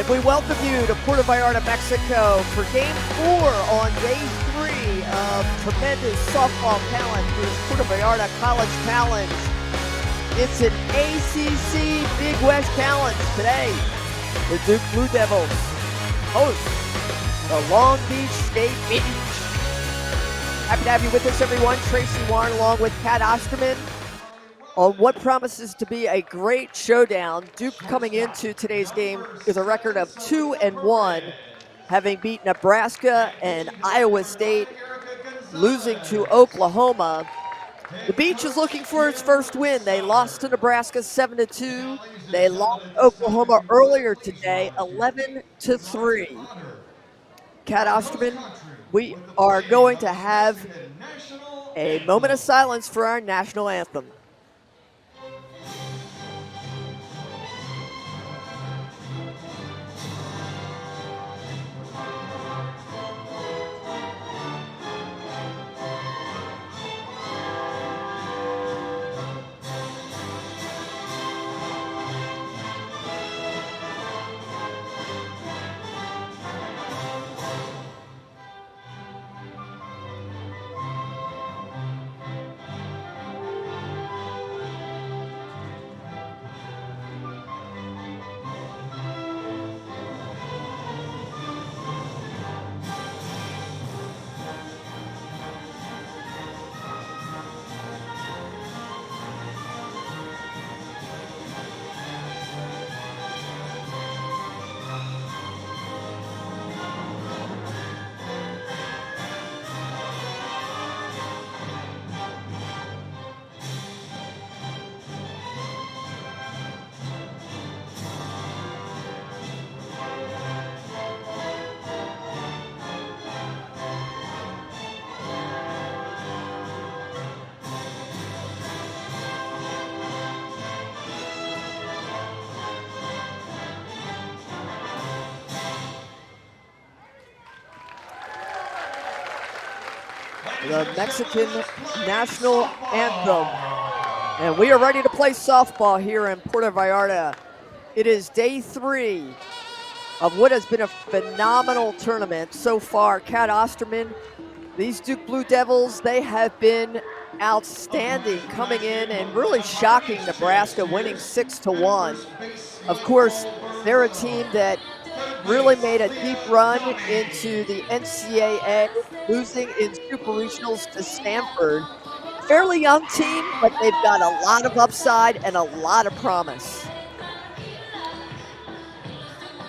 And we welcome you to Puerto Vallarta, Mexico for Game 4 on Day 3 of tremendous softball talent for the Puerto Vallarta College Challenge. It's an ACC Big West Challenge today. The Duke Blue Devils host the Long Beach State Beach. Happy to have you with us, everyone. Tracy Warren along with Kat Osterman on what promises to be a great showdown. Duke coming into today's game with a record of 2-1, having beat Nebraska and Iowa State, losing to Oklahoma. The Beach is looking for its first win. They lost to Nebraska 7-2. They lost to Oklahoma earlier today, 11-3. Kat Osterman, we are going to have a moment of silence for our national anthem. The Mexican national anthem. And we are ready to play softball here in Puerto Vallarta. It is Day 3 of what has been a phenomenal tournament so far. Kat Osterman, these Duke Blue Devils, they have been outstanding, coming in and really shocking Nebraska, winning 6-1. Of course, they're a team that really made a deep run into the NCAA, losing in Super Regionals to Stanford. Fairly young team, but they've got a lot of upside and a lot of promise.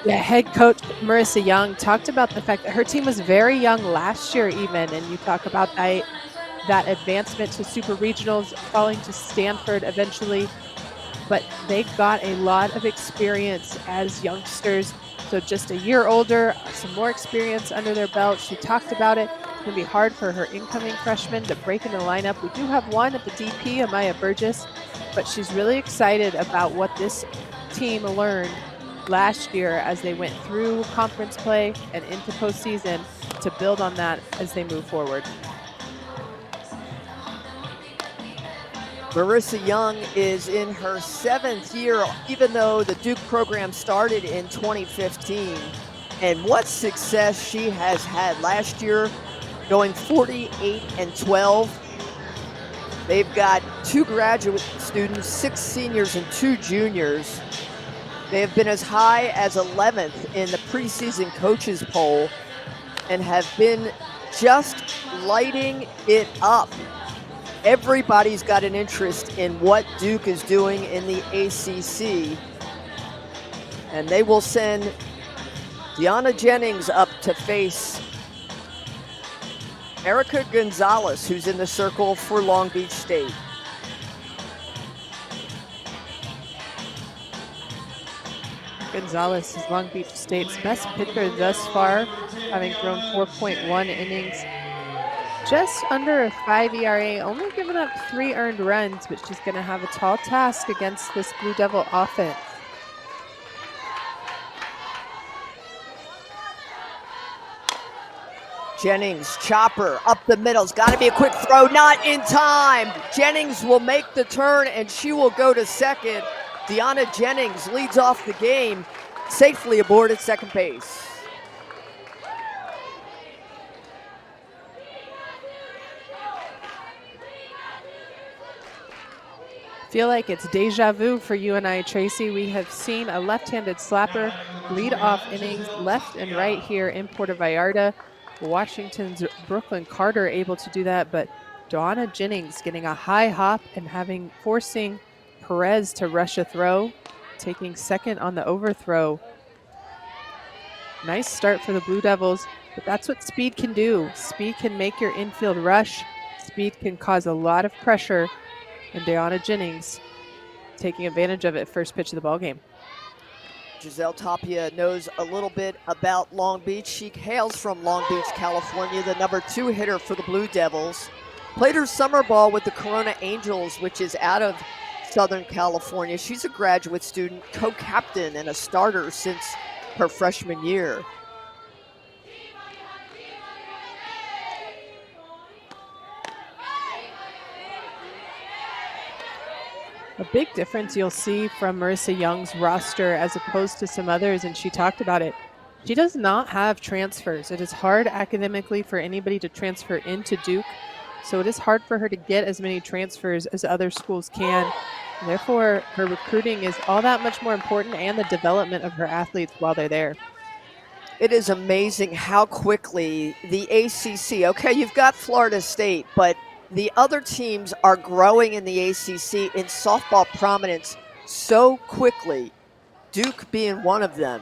Yeah, head coach Marissa Young talked about the fact that her team was very young last year even, and you talk about that advancement to Super Regionals, falling to Stanford eventually, but they got a lot of experience as youngsters. So just a year older, some more experience under their belt. She talked about it. It's going to be hard for her incoming freshmen to break in the lineup. We do have one at the DP, Amaya Burgess, but she's really excited about what this team learned last year as they went through conference play and into postseason to build on that as they move forward. Marissa Young is in her 7th year, even though the Duke program started in 2015. And what success she has had last year, going 48-12. They've got 2 graduate students, 6 seniors and 2 juniors. They have been as high as 11th in the preseason coaches poll and have been just lighting it up. Everybody's got an interest in what Duke is doing in the ACC. And they will send Deanna Jennings up to face Erica Gonzalez, who's in the circle for Long Beach State. Gonzalez is Long Beach State's best pitcher thus far, having thrown 4.1 innings. Just under a 5 ERA, only giving up 3 earned runs, but she's going to have a tall task against this Blue Devil offense. Jennings, chopper, up the middle. It's got to be a quick throw, not in time. Jennings will make the turn, and she will go to second. Deanna Jennings leads off the game. safely aboard at second base. Feel like it's deja vu for you and I, Tracy. We have seen a left-handed slapper lead off innings left and right here in Puerto Vallarta. Washington's Brooklyn Carter able to do that, but Donna Jennings getting a high hop and forcing Perez to rush a throw, taking second on the overthrow. Nice start for the Blue Devils, but that's what speed can do. Speed can make your infield rush. Speed can cause a lot of pressure, and Deanna Jennings taking advantage of it first pitch of the ballgame. Giselle Tapia knows a little bit about Long Beach. She hails from Long Beach, California, the number 2 hitter for the Blue Devils. Played her summer ball with the Corona Angels, which is out of Southern California. She's a graduate student, co-captain, and a starter since her freshman year. A big difference you'll see from Marissa Young's roster as opposed to some others, and she talked about it. She does not have transfers. It is hard academically for anybody to transfer into Duke, so it is hard for her to get as many transfers as other schools can. Therefore, her recruiting is all that much more important, and the development of her athletes while they're there. It is amazing how quickly the ACC, okay, you've got Florida State, but the other teams are growing in the ACC in softball prominence so quickly, Duke being one of them.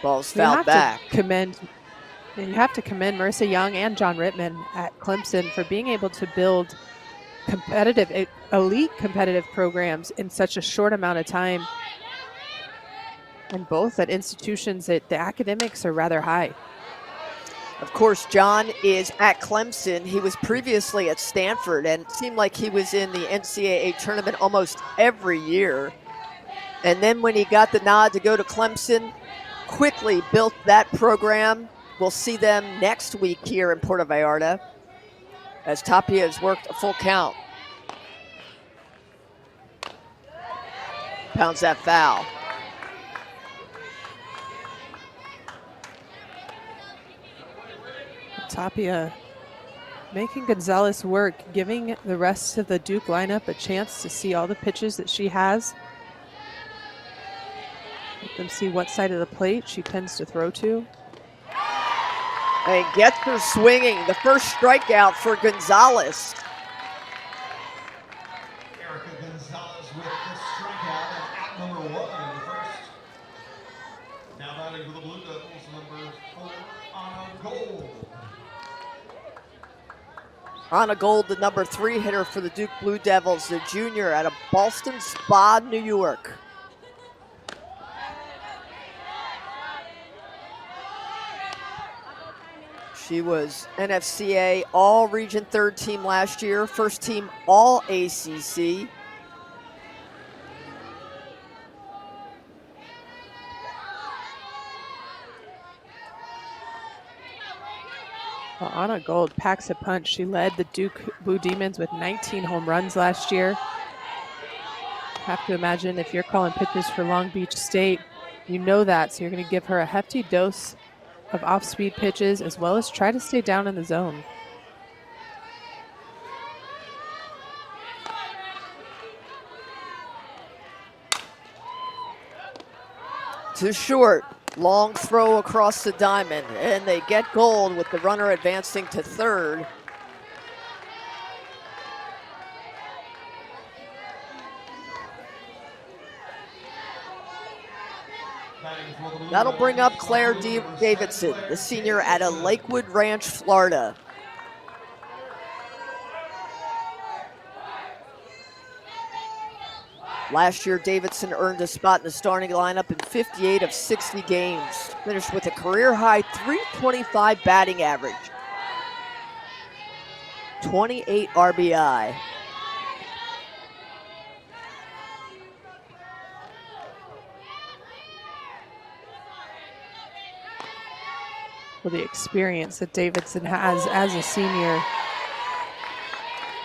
Ball's fouled back. You have to commend Marissa Young and John Rittman at Clemson for being able to build elite competitive programs in such a short amount of time. And both at institutions that the academics are rather high. Of course, John is at Clemson. He was previously at Stanford, and it seemed like he was in the NCAA tournament almost every year. And then when he got the nod to go to Clemson, quickly built that program. We'll see them next week here in Puerto Vallarta as Tapia has worked a full count. Pounds that foul. Tapia making Gonzalez work, giving the rest of the Duke lineup a chance to see all the pitches that she has. Let them see what side of the plate she tends to throw to. And gets her swinging. The first strikeout for Gonzalez. Erica Gonzalez with the strikeout at number 1 in the first. Now batting for the Blue Devils, number 4, Anna Gold. Anna Gold, the number 3 hitter for the Duke Blue Devils, the junior out of Ballston Spa, New York. She was NFCA All-Region 3rd team last year, first team All-ACC. Well, Anna Gold packs a punch. She led the Duke Blue Demons with 19 home runs last year. Have to imagine if you're calling pitches for Long Beach State, you know that, so you're going to give her a hefty dose of off-speed pitches as well as try to stay down in the zone. Too short. Long throw across the diamond, and they get Gold with the runner advancing to third. That'll bring up Claire Davidson, the senior out of Lakewood Ranch, Florida. Last year, Davidson earned a spot in the starting lineup in 58 of 60 games. Finished with a career-high .325 batting average. 28 RBI. Well, the experience that Davidson has as a senior.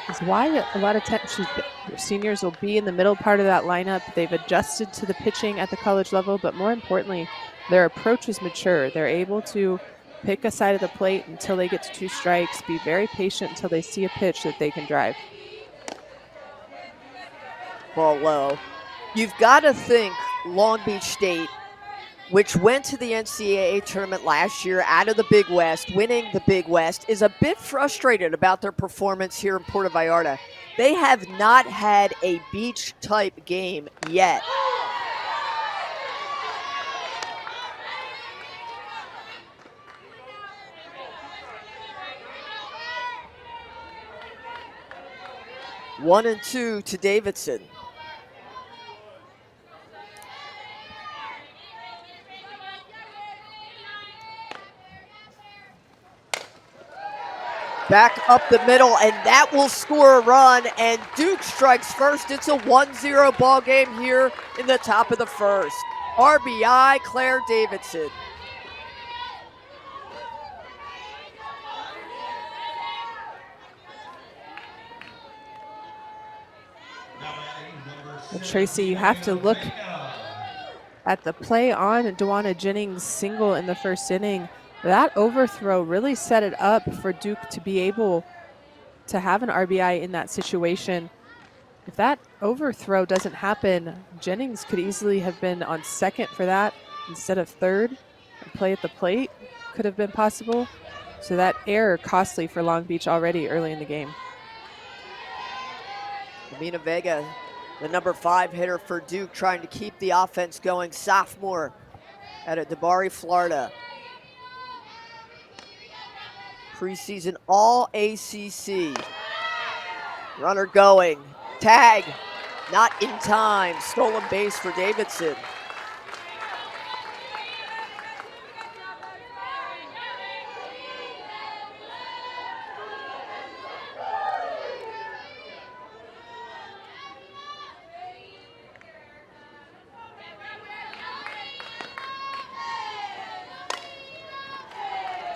is why a lot of times seniors will be in the middle part of that lineup. They've adjusted to the pitching at the college level, but more importantly, their approach is mature. They're able to pick a side of the plate until they get to 2 strikes, be very patient until they see a pitch that they can drive. Ball low. You've got to think Long Beach State, which went to the NCAA tournament last year out of the Big West, winning the Big West, is a bit frustrated about their performance here in Puerto Vallarta. They have not had a beach-type game yet. One and two to Davidson. Back up the middle, and that will score a run, and Duke strikes first. It's a 1-0 ball game here in the top of the first. RBI, Claire Davidson. Well, Tracy, you have to look at the play on Dewana Jennings' single in the first inning. That overthrow really set it up for Duke to be able to have an RBI in that situation. If that overthrow doesn't happen, Jennings could easily have been on second for that instead of third. A play at the plate could have been possible. So that error costly for Long Beach already early in the game. Amina Vega, the number 5 hitter for Duke, trying to keep the offense going. Sophomore out of DeBari, Florida. Preseason All ACC. Runner going. Tag. Not in time. Stolen base for Davidson.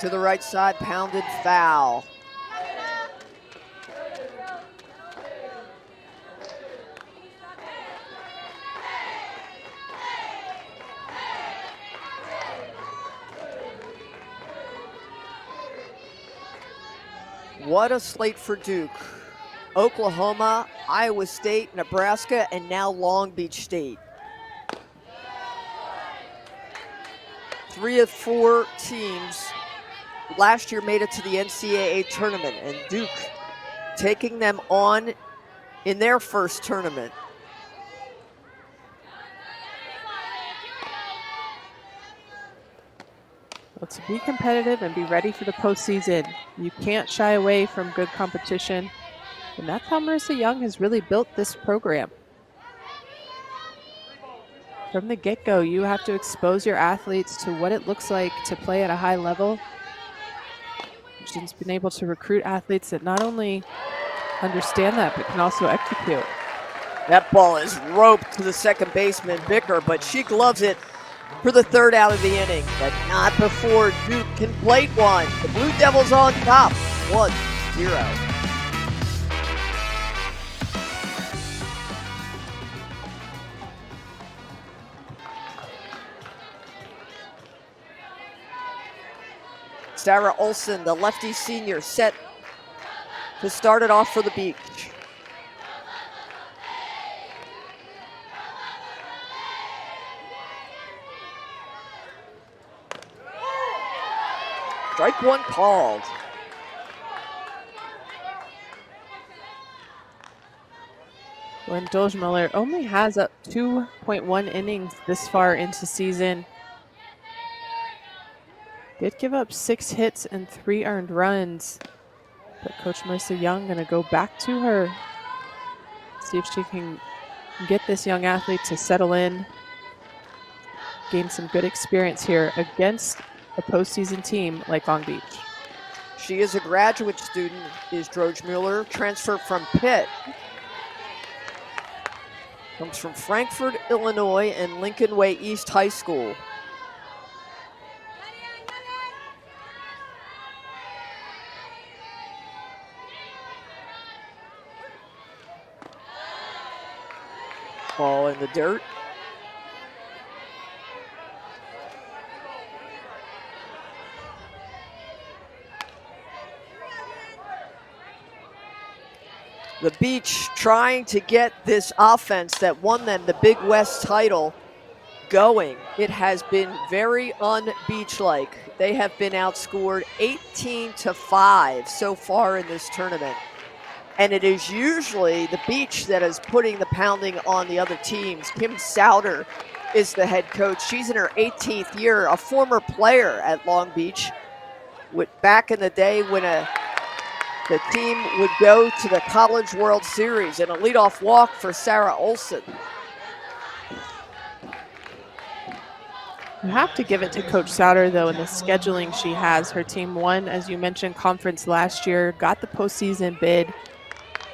To the right side, pounded foul. What a slate for Duke. Oklahoma, Iowa State, Nebraska, and now Long Beach State. 3 of 4 teams last year made it to the NCAA tournament, and Duke taking them on in their first tournament. Well, to be competitive and be ready for the postseason, you can't shy away from good competition. And that's how Marissa Young has really built this program. From the get-go, you have to expose your athletes to what it looks like to play at a high level. She's been able to recruit athletes that not only understand that, but can also execute. That ball is roped to the second baseman, Bicker, but she gloves it for the 3rd out of the inning, but not before Duke can plate one. The Blue Devils on top, 1-0. Sarah Olson, the lefty senior, set to start it off for the Beach. Strike one called. When Doljmuller only has up 2.1 innings this far into season. Did give up 6 hits and 3 earned runs. But Coach Marissa Young gonna go back to her. See if she can get this young athlete to settle in. Gain some good experience here against a postseason team like Long Beach. She is a graduate student, is Doljmuller, transferred from Pitt. Comes from Frankfort, Illinois, and Lincoln Way East High School. Ball in the dirt. The Beach trying to get this offense that won them the Big West title going. It has been very un-Beach-like. They have been outscored 18-5 so far in this tournament. And it is usually the Beach that is putting the pounding on the other teams. Kim Souter is the head coach. She's in her 18th year, a former player at Long Beach. Back in the day when the team would go to the College World Series, and a leadoff walk for Sarah Olson. You have to give it to Coach Souter, though, in the scheduling she has. Her team won, as you mentioned, conference last year, got the postseason bid.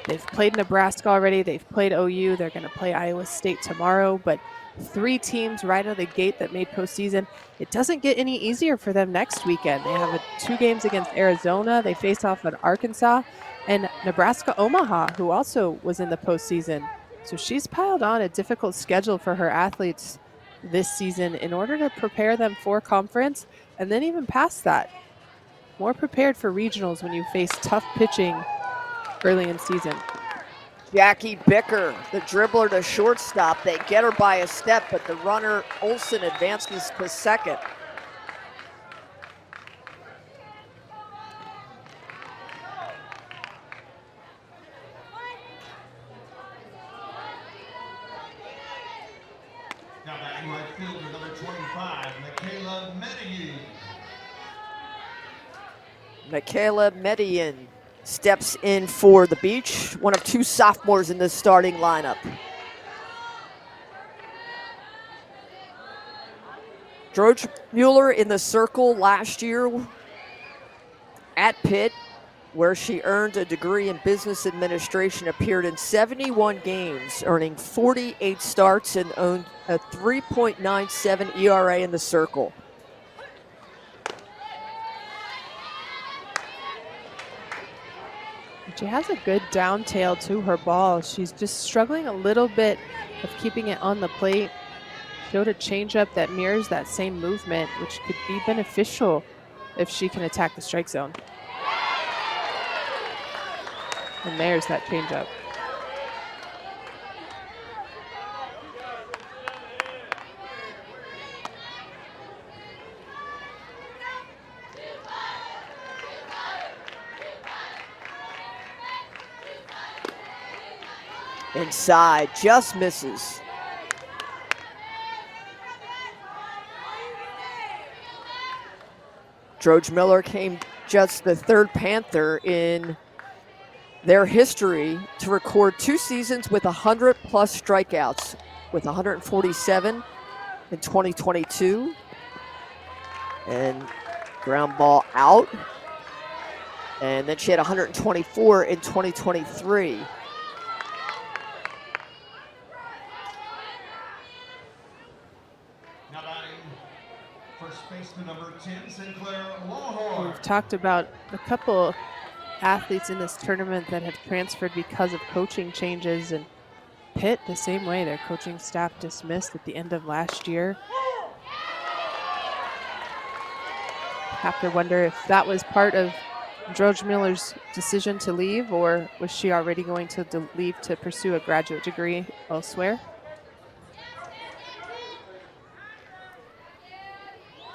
They've played Nebraska already. They've played OU. They're going to play Iowa State tomorrow. But 3 teams right out of the gate that made postseason. It doesn't get any easier for them next weekend. They have 2 games against Arizona. They face off at Arkansas and Nebraska Omaha, who also was in the postseason. So she's piled on a difficult schedule for her athletes this season in order to prepare them for conference and then even past that. More prepared for regionals when you face tough pitching early in season. Jackie Bicker, the dribbler to shortstop. They get her by a step, but the runner, Olson, advances to second. Now batting right fielder, number 25, Michaela Medellin. Michaela Medellin steps in for the Beach, one of 2 sophomores in the starting lineup. George Mueller in the circle last year at Pitt, where she earned a degree in business administration, appeared in 71 games, earning 48 starts and owned a 3.97 ERA in the circle. She has a good down tail to her ball. She's just struggling a little bit of keeping it on the plate. Showed a changeup that mirrors that same movement, which could be beneficial if she can attack the strike zone. And there's that changeup. Inside, just misses. George Miller came just the 3rd Panther in their history to record 2 seasons with 100+ strikeouts, with 147 in 2022 and ground ball out. And then she had 124 in 2023. Now batting first baseman, number 10, Sinclair Lawhorn. We've talked about a couple athletes in this tournament that have transferred because of coaching changes, and Pitt the same way. Their coaching staff dismissed at the end of last year. Have to wonder if that was part of George Miller's decision to leave, or was she already going to leave to pursue a graduate degree elsewhere?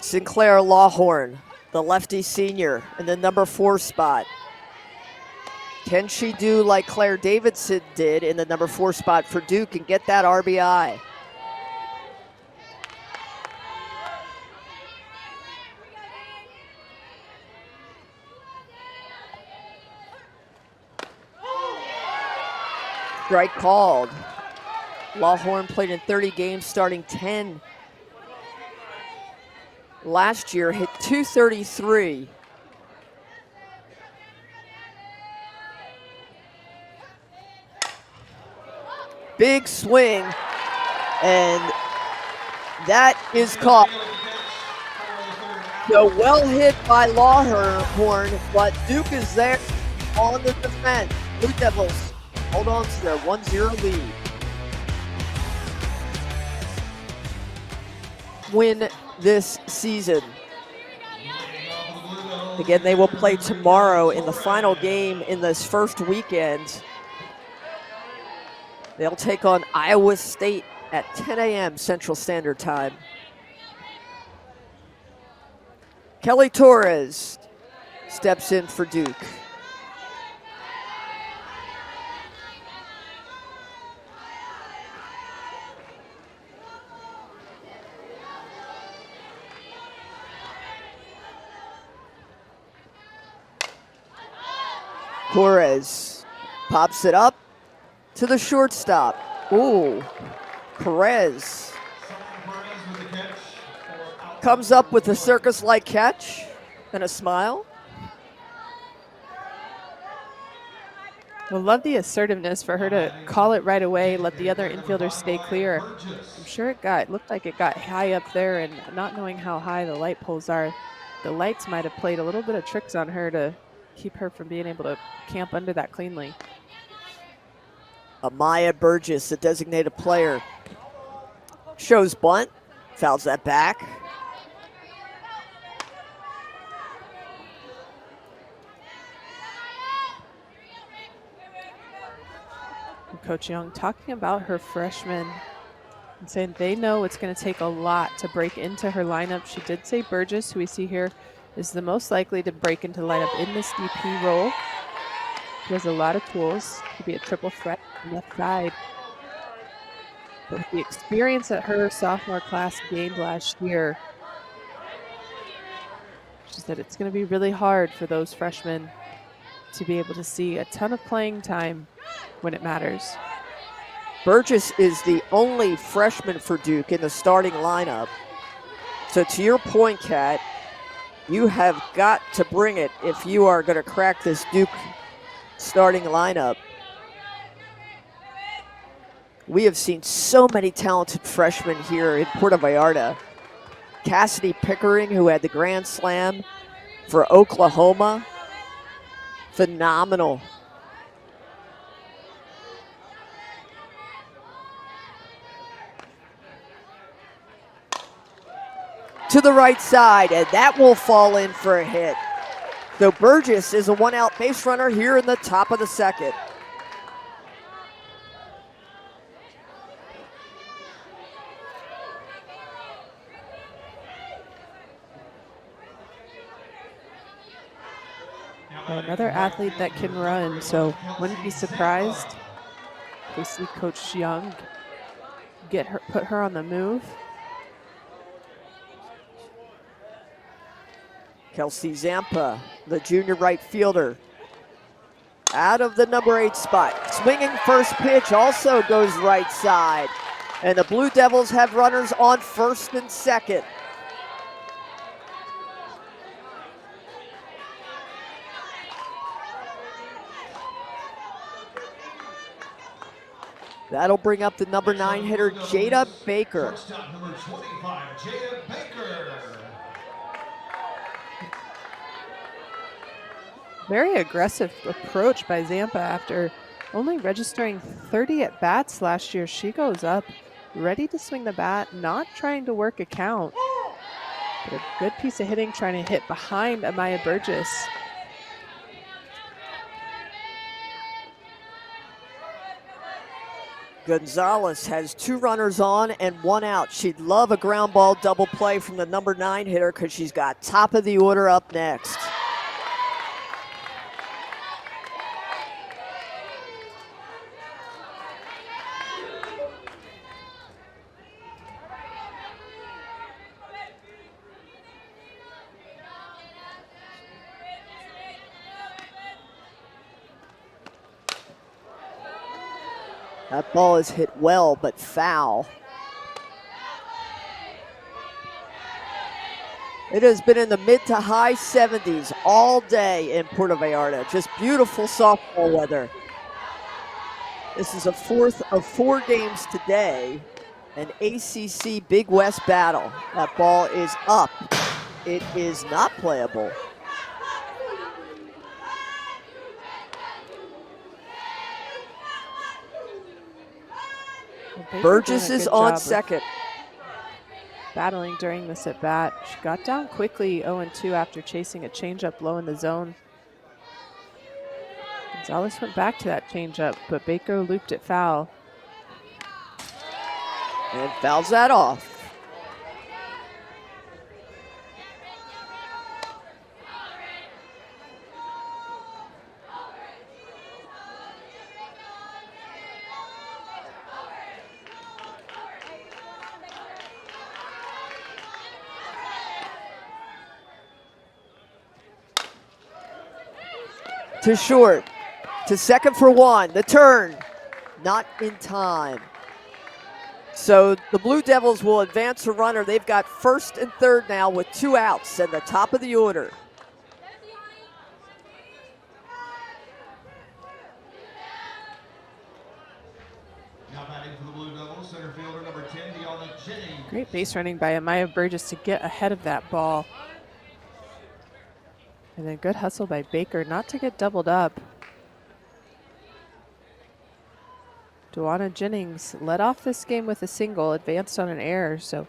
Sinclair Lawhorn, the lefty senior, in the number 4 spot. Can she do like Claire Davidson did in the number 4 spot for Duke and get that RBI? Strike called. Lawhorn played in 30 games, starting 10 last year, hit .233. Big swing, and that is caught. So well hit by Lawhorn, but Duke is there on the defense. Blue Devils hold on to their 1-0 lead. win this season. Again, they will play tomorrow in the final game in this first weekend. They'll take on Iowa State at 10 a.m. Central Standard Time. Kelly Torres steps in for Duke. Torres pops it up to the shortstop. Ooh, Perez comes up with a circus-like catch and a smile. We'll love the assertiveness for her to call it right away, let the other infielders stay clear. I'm sure it looked like it got high up there, and not knowing how high the light poles are, the lights might have played a little bit of tricks on her to keep her from being able to camp under that cleanly. Amaya Burgess, the designated player, shows bunt, fouls that back. Coach Young talking about her freshmen and saying they know it's going to take a lot to break into her lineup. She did say Burgess, who we see here, is the most likely to break into the lineup in this DP role. She has a lot of tools to be a triple threat on the left side. But with the experience that her sophomore class gained last year, she said it's going to be really hard for those freshmen to be able to see a ton of playing time when it matters. Burgess is the only freshman for Duke in the starting lineup. So to your point, Kat, you have got to bring it if you are going to crack this Duke starting lineup. We have seen so many talented freshmen here in Puerto Vallarta. Cassidy Pickering, who had the grand slam for Oklahoma. Phenomenal. To the right side, and that will fall in for a hit. So Burgess is a one-out base runner here in the top of the second. Another athlete that can run, so wouldn't be surprised if we see Coach Young put her on the move. Kelsey Zampa, the junior right fielder, out of the number 8 spot. Swinging first pitch also goes right side. And the Blue Devils have runners on first and second. That'll bring up the number 9 hitter, Jada Baker. Shortstop number 25, Jada Baker. Very aggressive approach by Zampa after only registering 30 at-bats last year. She goes up, ready to swing the bat, not trying to work a count. But a good piece of hitting, trying to hit behind Amaya Burgess. Gonzalez has 2 runners on and 1 out. She'd love a ground ball double play from the number 9 hitter because she's got top of the order up next. That ball is hit well, but foul. It has been in the mid to high 70s all day in Puerto Vallarta. Just beautiful softball weather. This is a 4th of 4 games today, an ACC Big West battle. That ball is up. It is not playable. Burgess is on second. battling during this at bat. She got down quickly 0-2 after chasing a changeup low in the zone. Gonzalez went back to that changeup, but Baker looped it foul. And fouls that off. To short, to second for one, the turn, not in time. So the Blue Devils will advance a runner. They've got first and third now with 2 outs at the top of the order. Now batting for the Blue Devils, center fielder number 10, Deanna Jennings. Great base running by Amaya Burgess to get ahead of that ball. And then good hustle by Baker not to get doubled up. Deanna Jennings led off this game with a single, advanced on an error, so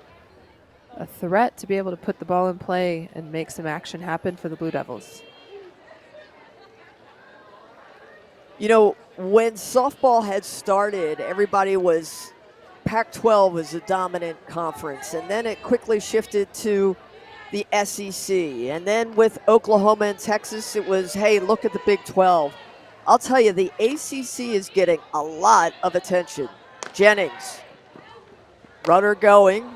a threat to be able to put the ball in play and make some action happen for the Blue Devils. You know, when softball had started, everybody was, Pac-12 was a dominant conference, and then it quickly shifted to the SEC. And then with Oklahoma and Texas, it was, hey, look at the Big 12. I'll tell you, the ACC is getting a lot of attention. Jennings, runner going,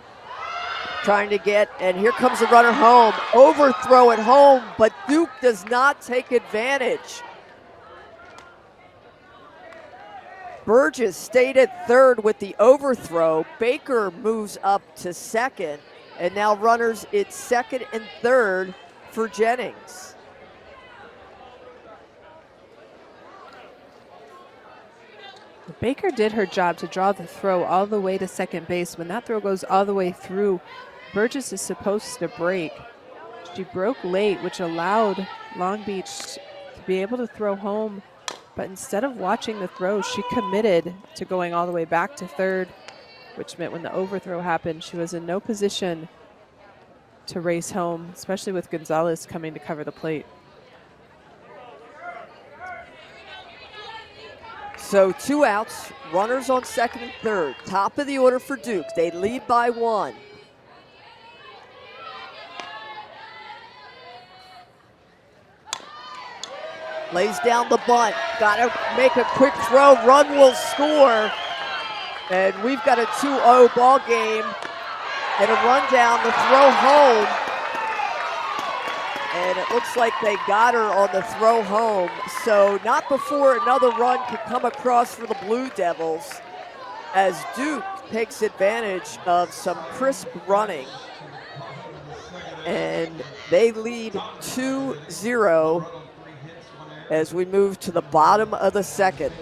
trying to get, and here comes the runner home. Overthrow at home, but Duke does not take advantage. Burgess stayed at third with the overthrow. Baker moves up to second, and now runners at second and third for Jennings. Baker did her job to draw the throw all the way to second base. When that throw goes all the way through, Burgess is supposed to break. She broke late, which allowed Long Beach to be able to throw home. But instead of watching the throw, she committed to going all the way back to third, which meant when the overthrow happened, she was in no position to race home, especially with Gonzalez coming to cover the plate. So 2 outs, runners on second and third. Top of the order for Duke. They lead by 1. Lays down the bunt. Got to make a quick throw. Run will score. And we've got a 2-0 ball game. And a run down, the throw home. And it looks like they got her on the throw home. So not before another run could come across for the Blue Devils, as Duke takes advantage of some crisp running. And they lead 2-0 as we move to the bottom of the second.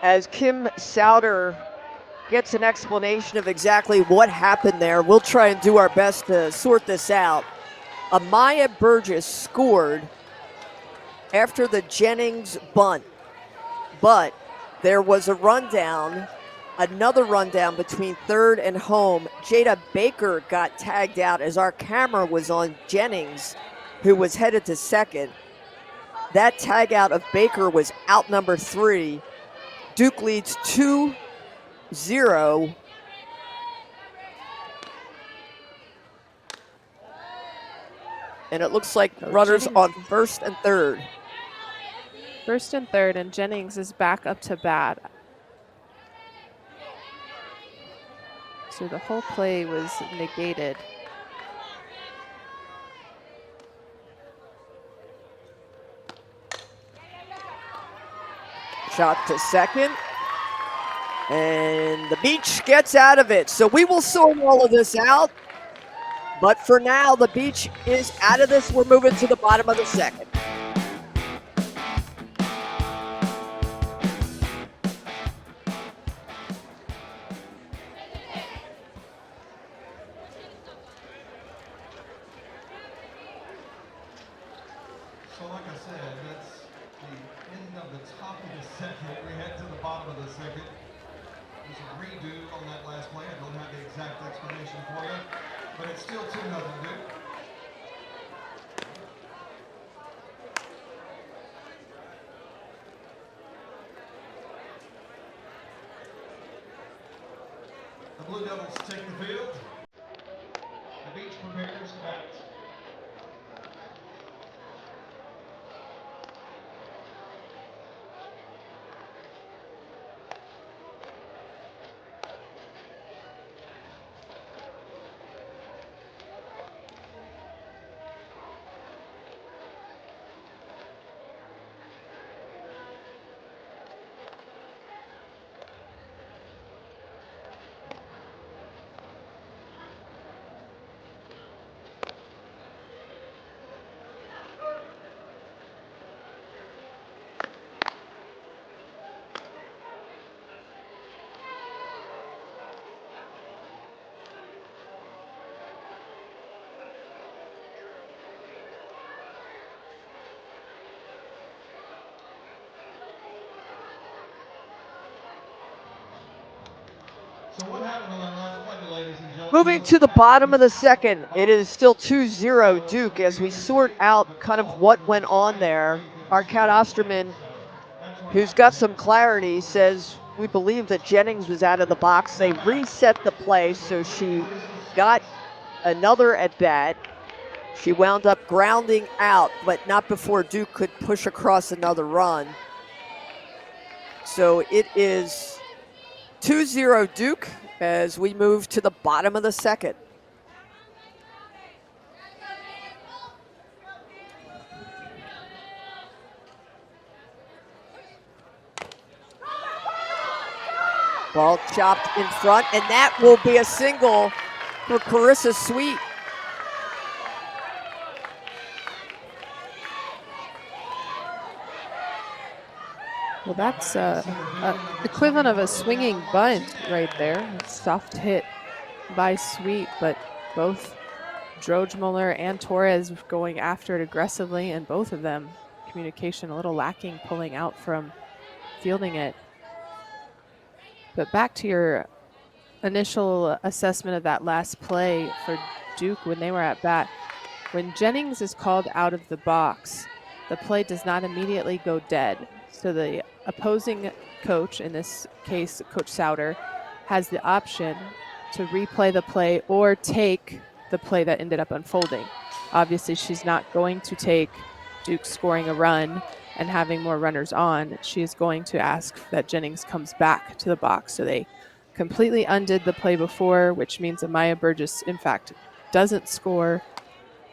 As Kim Souter gets an explanation of exactly what happened there. We'll try and do our best to sort this out. Amaya Burgess scored after the Jennings bunt, but there was a rundown, another rundown between third and home. Jada Baker got tagged out as our camera was on Jennings, who was headed to second. That tag out of Baker was out number 3. Duke leads 2-0. And it looks like runners on first and third. First and third, and Jennings is back up to bat. So the whole play was negated. Shot to second. And the Beach gets out of it. So we will sort all of this out. But for now, the Beach is out of this. We're moving to the bottom of the second. So like I said, that's the end of the top of the second. We head to the bottom of the second. There's a redo on that last play. I don't have the exact explanation for you, but it's still 2-0 Duke. The Blue Devils take the field. The Beach prepares to bat. So what happened on that last play, ladies and gentlemen? Moving to the bottom of the second, it is still 2-0 Duke as we sort out kind of what went on there. Our Cat Osterman, who's got some clarity, says we believe that Jennings was out of the box. They reset the play, so she got another at bat. She wound up grounding out, but not before Duke could push across another run. So it is 2-0 Duke as we move to the bottom of the second. Ball chopped in front, and that will be a single for Carissa Sweet. Well, that's equivalent of a swinging bunt right there. A soft hit by Sweet, but both Drojmuller and Torres going after it aggressively, and both of them communication a little lacking, pulling out from fielding it. But back to your initial assessment of that last play for Duke when they were at bat. When Jennings is called out of the box, the play does not immediately go dead. So the opposing coach, in this case, Coach Souter, has the option to replay the play or take the play that ended up unfolding. Obviously, she's not going to take Duke scoring a run and having more runners on. She is going to ask that Jennings comes back to the box. So they completely undid the play before, which means that Maya Burgess, in fact, doesn't score,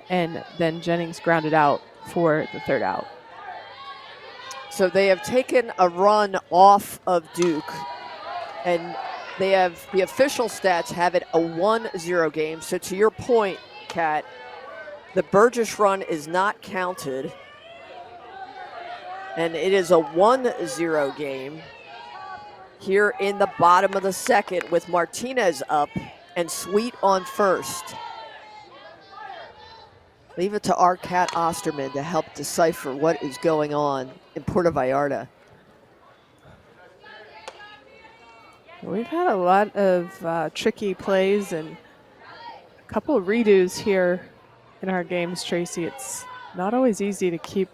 and then Jennings grounded out for the third out. So they have taken a run off of Duke, and they have, the official stats have it a 1-0 game. So to your point, Kat, the Burgess run is not counted, and it is a 1-0 game. here in the bottom of the second with Martinez up and Sweet on first. Leave it to our Cat Osterman to help decipher what is going on in Puerto Vallarta. We've had a lot of tricky plays and a couple of redos here in our games, Tracy. It's not always easy to keep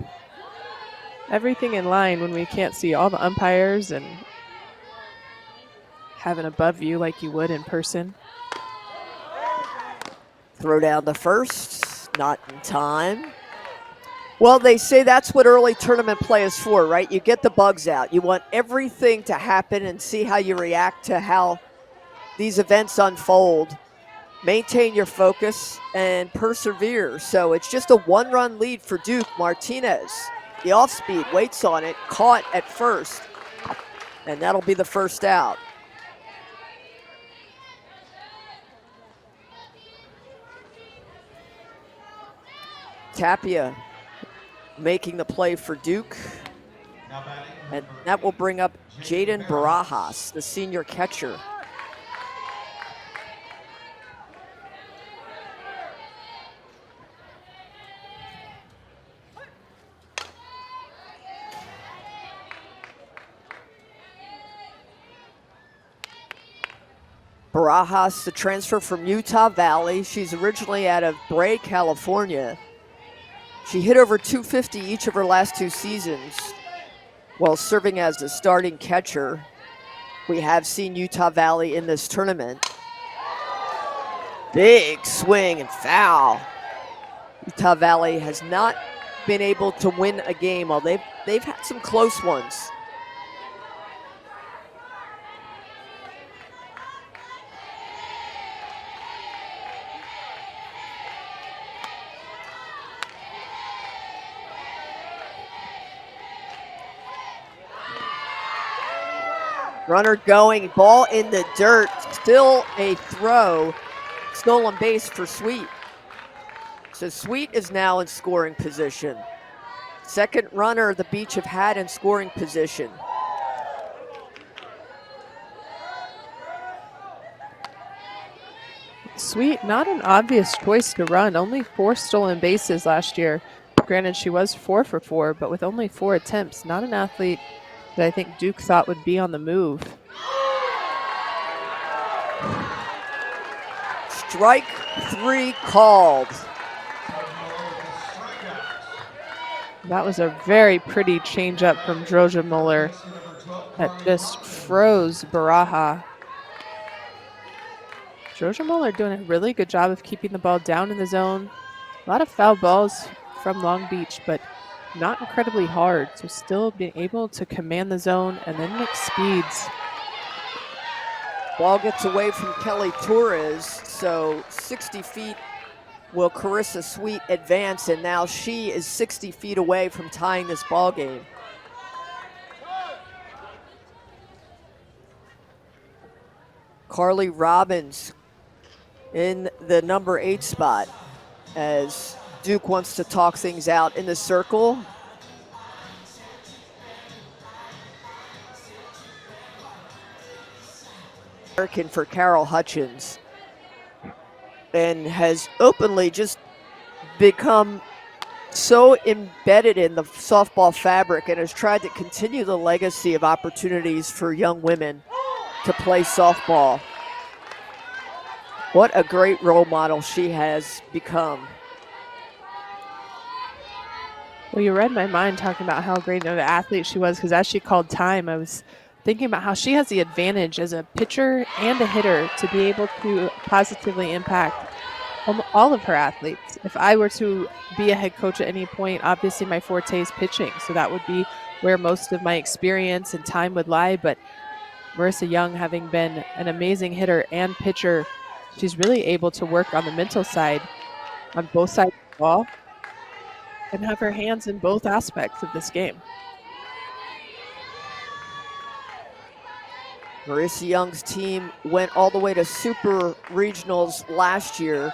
everything in line when we can't see all the umpires and have an above view like you would in person. Throw down the first, not in time. Well, they say that's what early tournament play is for, right? You get the bugs out. You want everything to happen and see how you react to how these events unfold. Maintain your focus and persevere. So it's just a one-run lead for Duke. Martinez, the off-speed, waits on it, caught at first, and that'll be the first out. Tapia making the play for Duke. And that will bring up Jaden Barajas, the senior catcher. Barajas, the transfer from Utah Valley. She's originally out of Bray, California. She hit over 250 each of her last 2 seasons while serving as the starting catcher. We have seen Utah Valley in this tournament. Big swing and foul. Utah Valley has not been able to win a game, although they've had some close ones. Runner going, ball in the dirt, still a throw, stolen base for Sweet. So Sweet is now in scoring position. Second runner the Beach have had in scoring position. Sweet, not an obvious choice to run. Only 4 stolen bases last year. Granted, she was 4 for 4, but with only 4 attempts, not an athlete that I think Duke thought would be on the move. Strike 3 called. That was a very pretty changeup from Droja Muller that just froze Baraja. Droja Muller doing a really good job of keeping the ball down in the zone. A lot of foul balls from Long Beach, but not incredibly hard. So still being able to command the zone and then make speeds. Ball gets away from Kelly Torres, so 60 feet will Carissa Sweet advance, and now she is 60 feet away from tying this ball game. Carly Robbins in the number 8 spot as Duke wants to talk things out in the circle. American for Carol Hutchins, and has openly just become so embedded in the softball fabric and has tried to continue the legacy of opportunities for young women to play softball. What a great role model she has become. Well, you read my mind talking about how great of an athlete she was, because as she called time, I was thinking about how she has the advantage as a pitcher and a hitter to be able to positively impact all of her athletes. If I were to be a head coach at any point, obviously my forte is pitching, so that would be where most of my experience and time would lie. But Marissa Young, having been an amazing hitter and pitcher, she's really able to work on the mental side on both sides of the ball and have her hands in both aspects of this game. Marissa Young's team went all the way to Super Regionals last year.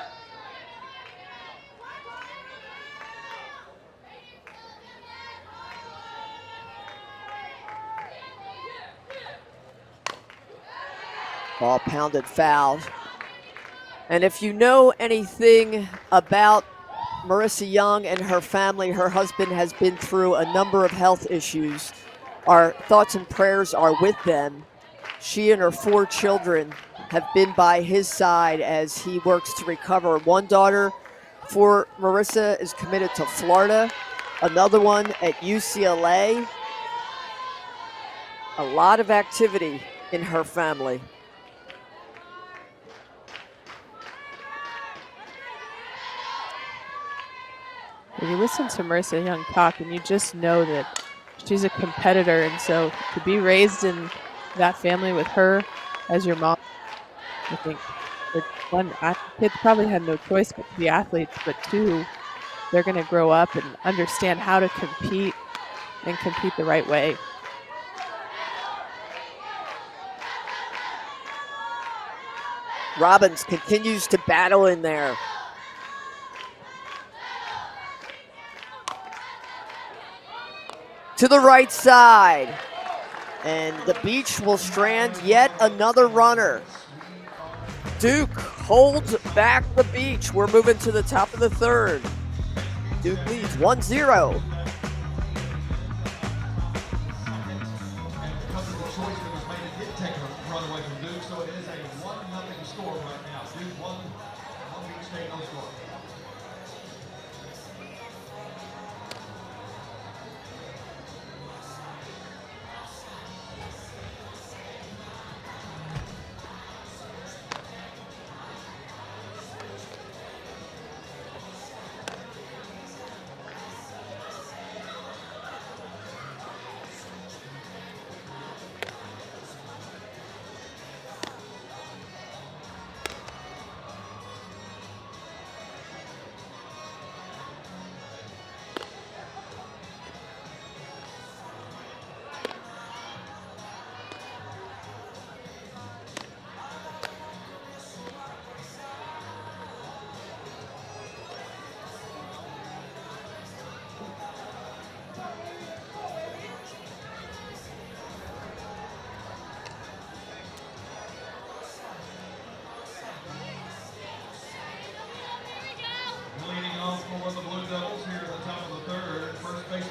Ball pounded, fouled. And if you know anything about Marissa Young and her family, her husband has been through a number of health issues. Our thoughts and prayers are with them. She and her 4 children have been by his side as he works to recover. One daughter for Marissa is committed to Florida, another one at UCLA. A lot of activity in her family. When you listen to Marissa Young talk, and you just know that she's a competitor, and so to be raised in that family with her as your mom, I think that one, kids probably had no choice but to be athletes, but 2, they're going to grow up and understand how to compete and compete the right way. Robbins continues to battle in there. To the right side. And the Beach will strand yet another runner. Duke holds back the Beach. We're moving to the top of the 3rd. Duke leads 1-0.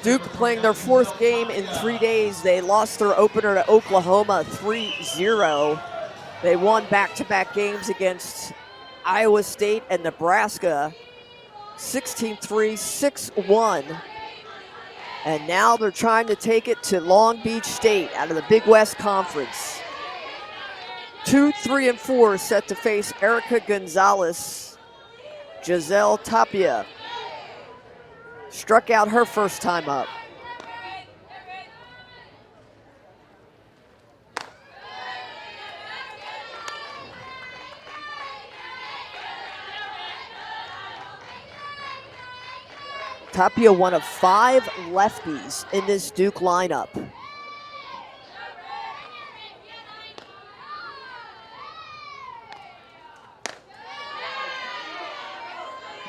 Duke playing their 4th game in 3 days. They lost their opener to Oklahoma 3-0. They won back-to-back games against Iowa State and Nebraska 16-3, 6-1. And now they're trying to take it to Long Beach State out of the Big West Conference. 2, 3, and 4 set to face Erica Gonzalez. Giselle Tapia struck out her first time up. Tapia, one of 5 lefties in this Duke lineup.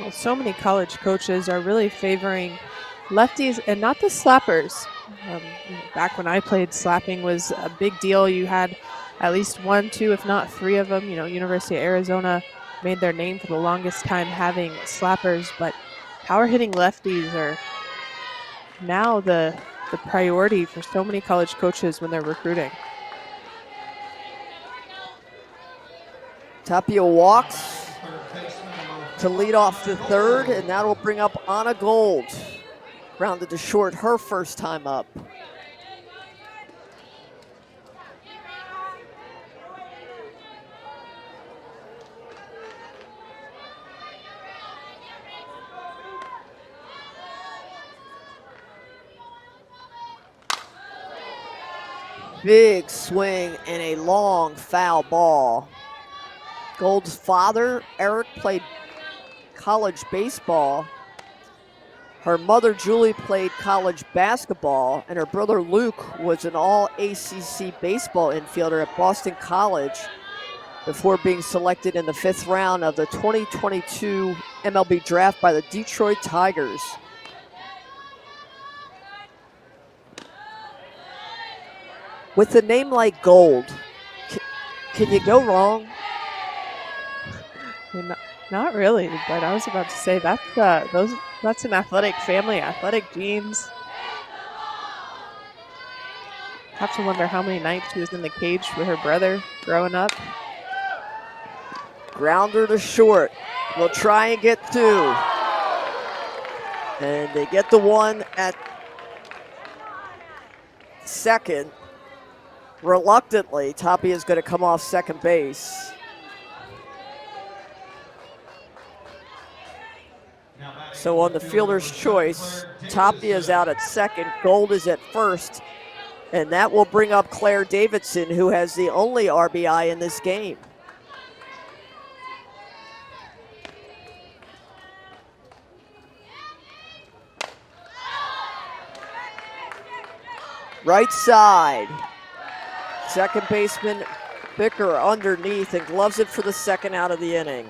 Well, so many college coaches are really favoring lefties and not the slappers. Back when I played, slapping was a big deal. You had at least 1, 2, if not 3 of them. You know, University of Arizona made their name for the longest time having slappers, but power hitting lefties are now the priority for so many college coaches when they're recruiting. Tapia walks to lead off the 3rd, and that'll bring up Anna Gold. Rounded to short her first time up. Big swing and a long foul ball. Gold's father, Eric, played college baseball. Her mother, Julie, played college basketball, and her brother, Luke, was an all-ACC baseball infielder at Boston College before being selected in the 5th round of the 2022 MLB draft by the Detroit Tigers. With a name like Gold, Can you go wrong? I mean, not really, but I was about to say that's an athletic family, athletic genes. Have to wonder how many nights she was in the cage with her brother growing up. Grounder to short. We'll try and get two. And they get the one at second. Reluctantly, Tapia is going to come off second base. So on the fielder's choice, Tapia is out at second, Gold is at first, and that will bring up Claire Davidson, who has the only RBI in this game. Right side. Second baseman Bicker underneath and gloves it for the second out of the inning.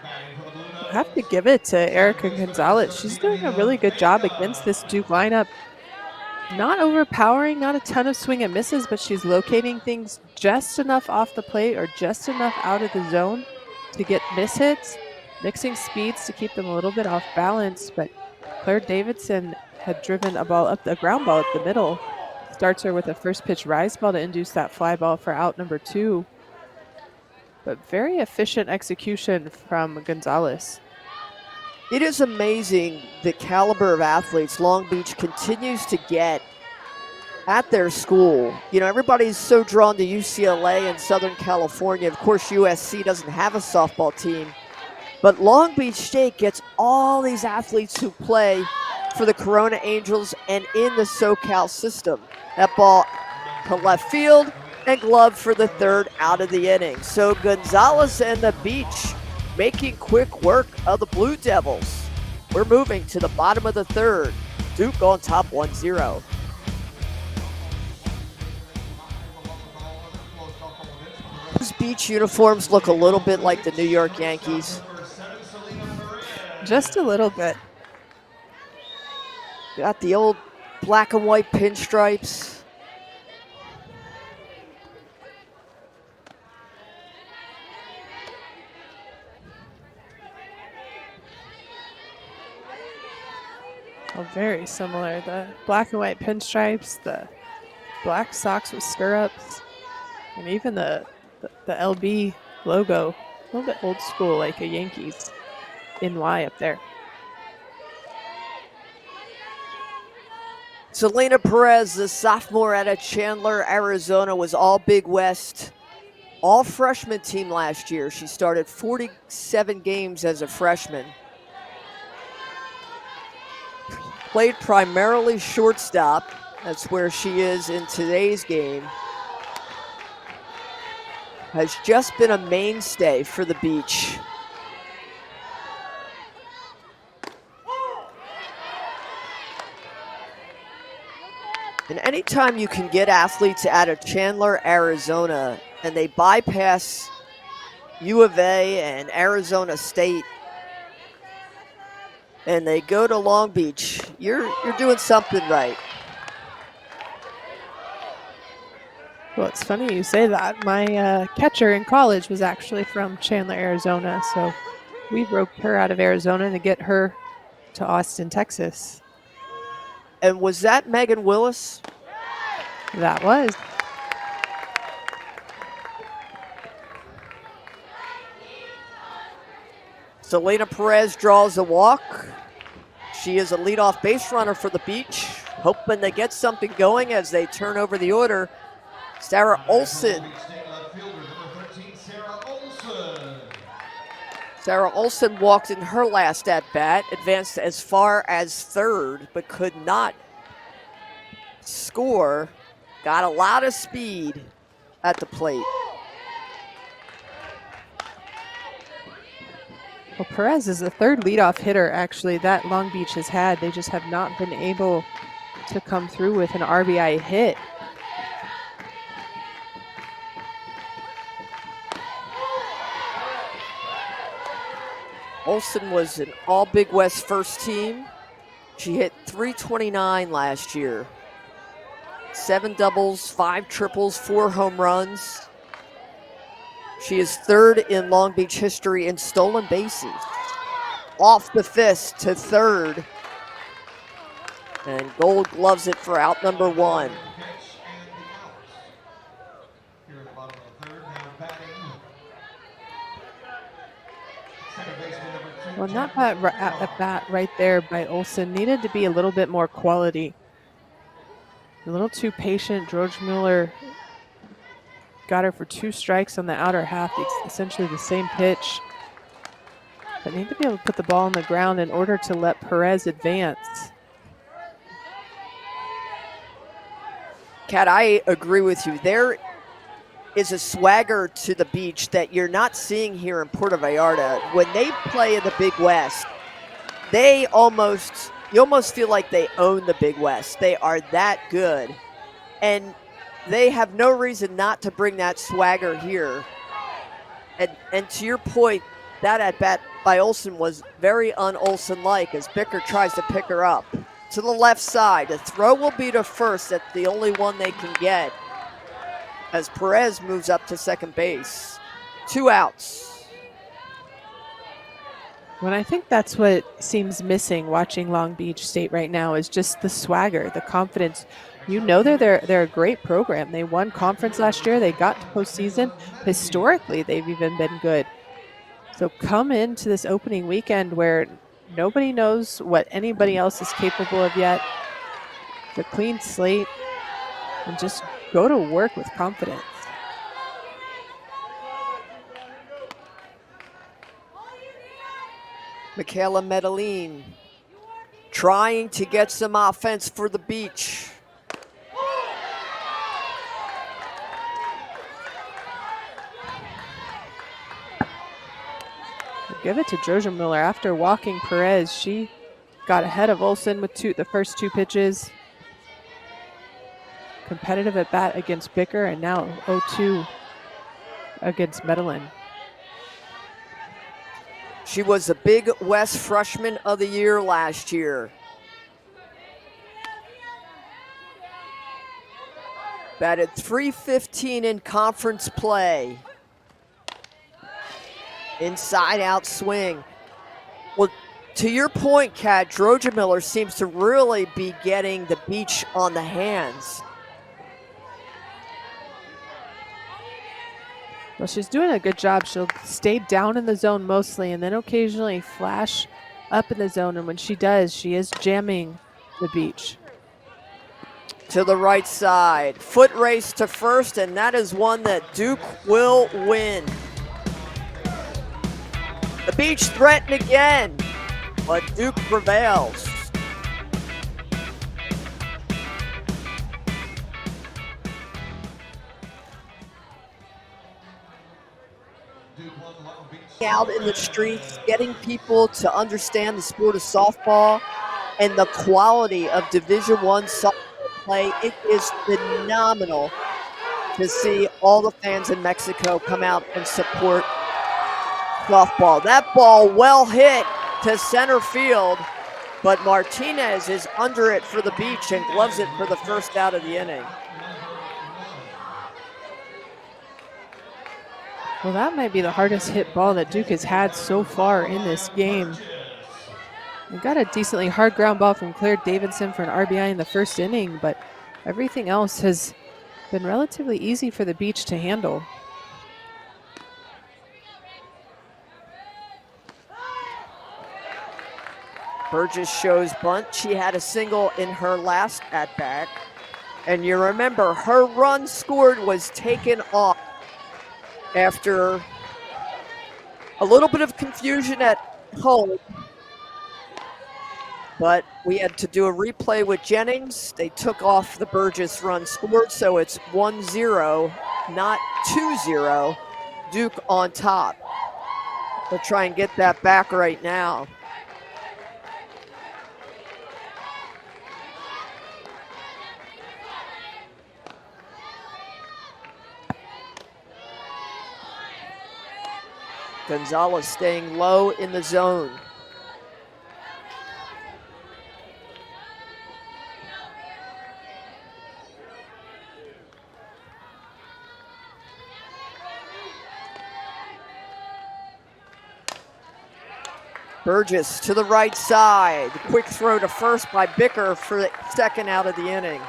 I have to give it to Erica Gonzalez. She's doing a really good job against this Duke lineup. Not overpowering, not a ton of swing and misses, but she's locating things just enough off the plate or just enough out of the zone to get miss hits, mixing speeds to keep them a little bit off balance. But Claire Davidson had driven a ball up, the ground ball up the middle. Starts her with a first pitch rise ball to induce that fly ball for out number 2. But very efficient execution from Gonzalez. It is amazing the caliber of athletes Long Beach continues to get at their school. You know, everybody's so drawn to UCLA and Southern California. Of course, USC doesn't have a softball team. But Long Beach State gets all these athletes who play for the Corona Angels and in the SoCal system. That ball to left field and glove for the third out of the inning. So Gonzalez and the Beach making quick work of the Blue Devils. We're moving to the bottom of the third. Duke on top 1-0. Those Beach uniforms look a little bit like the New York Yankees. Just a little bit. Got the old black and white pinstripes. Oh, very similar. The black and white pinstripes, the black socks with stirrups, and even the LB logo, a little bit old school, like a Yankees NY up there. Selena Perez, the sophomore out of Chandler, Arizona, was all Big West, all freshman team last year. She started 47 games as a freshman. Played primarily shortstop. That's where she is in today's game. Has just been a mainstay for the Beach. And anytime you can get athletes out of Chandler, Arizona, and they bypass U of A and Arizona State, and they go to Long Beach, you're doing something right. Well, it's funny you say that. My catcher in college was actually from Chandler, Arizona, so we roped her out of Arizona to get her to Austin, Texas. And was that Megan Willis? That was. Selena Perez draws a walk. She is a leadoff base runner for the Beach, hoping to get something going as they turn over the order. Sarah Olson. Sarah Olson walked in her last at-bat, advanced as far as third, but could not score. Got a lot of speed at the plate. Well, Perez is the third leadoff hitter, actually, that Long Beach has had. They just have not been able to come through with an RBI hit. Olson was an all Big West first team. She hit .329 last year. 7 doubles, 5 triples, 4 home runs. She is 3rd in Long Beach history in stolen bases. Off the fist to 3rd. And Gold gloves it for out number 1. Here at the bottom of the 3rd, now batting. Second baseman number 2. Well, not at bat right there by Olsen. Needed to be a little bit more quality. A little too patient. George Mueller got her for 2 strikes on the outer half, essentially the same pitch. But need to be able to put the ball on the ground in order to let Perez advance. Kat, I agree with you. There is a swagger to the beach that you're not seeing here in Puerto Vallarta. When they play in the Big West, you almost feel like they own the Big West. They are that good. And they have no reason not to bring that swagger here. And to your point, that at bat by Olsen was very un-Olsen-like as Bicker tries to pick her up. To the left side, the throw will be to first. That's the only one they can get as Perez moves up to second base. 2 outs. Well, I think that's what seems missing watching Long Beach State right now is just the swagger, the confidence. You know they're a great program. They won conference last year. They got to postseason. Historically, they've even been good. So come into this opening weekend where nobody knows what anybody else is capable of yet. It's a clean slate and just go to work with confidence. Michaela Medellin trying to get some offense for the beach. Give it to Georgia Miller. After walking Perez, she got ahead of Olsen with the first 2 pitches. Competitive at bat against Bicker, and now 0-2 against Medellin. She was the Big West Freshman of the Year last year. Batted .315 in conference play. Inside out swing. Well, to your point, Kat, Droja Miller seems to really be getting the beach on the hands. Well, she's doing a good job. She'll stay down in the zone mostly and then occasionally flash up in the zone. And when she does, she is jamming the beach. To the right side. Foot race to first, and that is one that Duke will win. The beach threatened again, but Duke prevails. Out in the streets, getting people to understand the sport of softball and the quality of Division I softball play. It is phenomenal to see all the fans in Mexico come out and support softball. That ball well hit to center field, but Martinez is under it for the beach and gloves it for the first out of the inning. Well, that might be the hardest hit ball that Duke has had so far in this game. We got a decently hard ground ball from Claire Davidson for an RBI in the first inning, but everything else has been relatively easy for the beach to handle. Burgess shows bunt. She had a single in her last at-bat. And you remember, her run scored was taken off after a little bit of confusion at home. But we had to do a replay with Jennings. They took off the Burgess run scored, so it's 1-0, not 2-0. Duke on top. They'll try and get that back right now. Gonzalez staying low in the zone. Burgess to the right side. Quick throw to first by Bicker for the second out of the inning.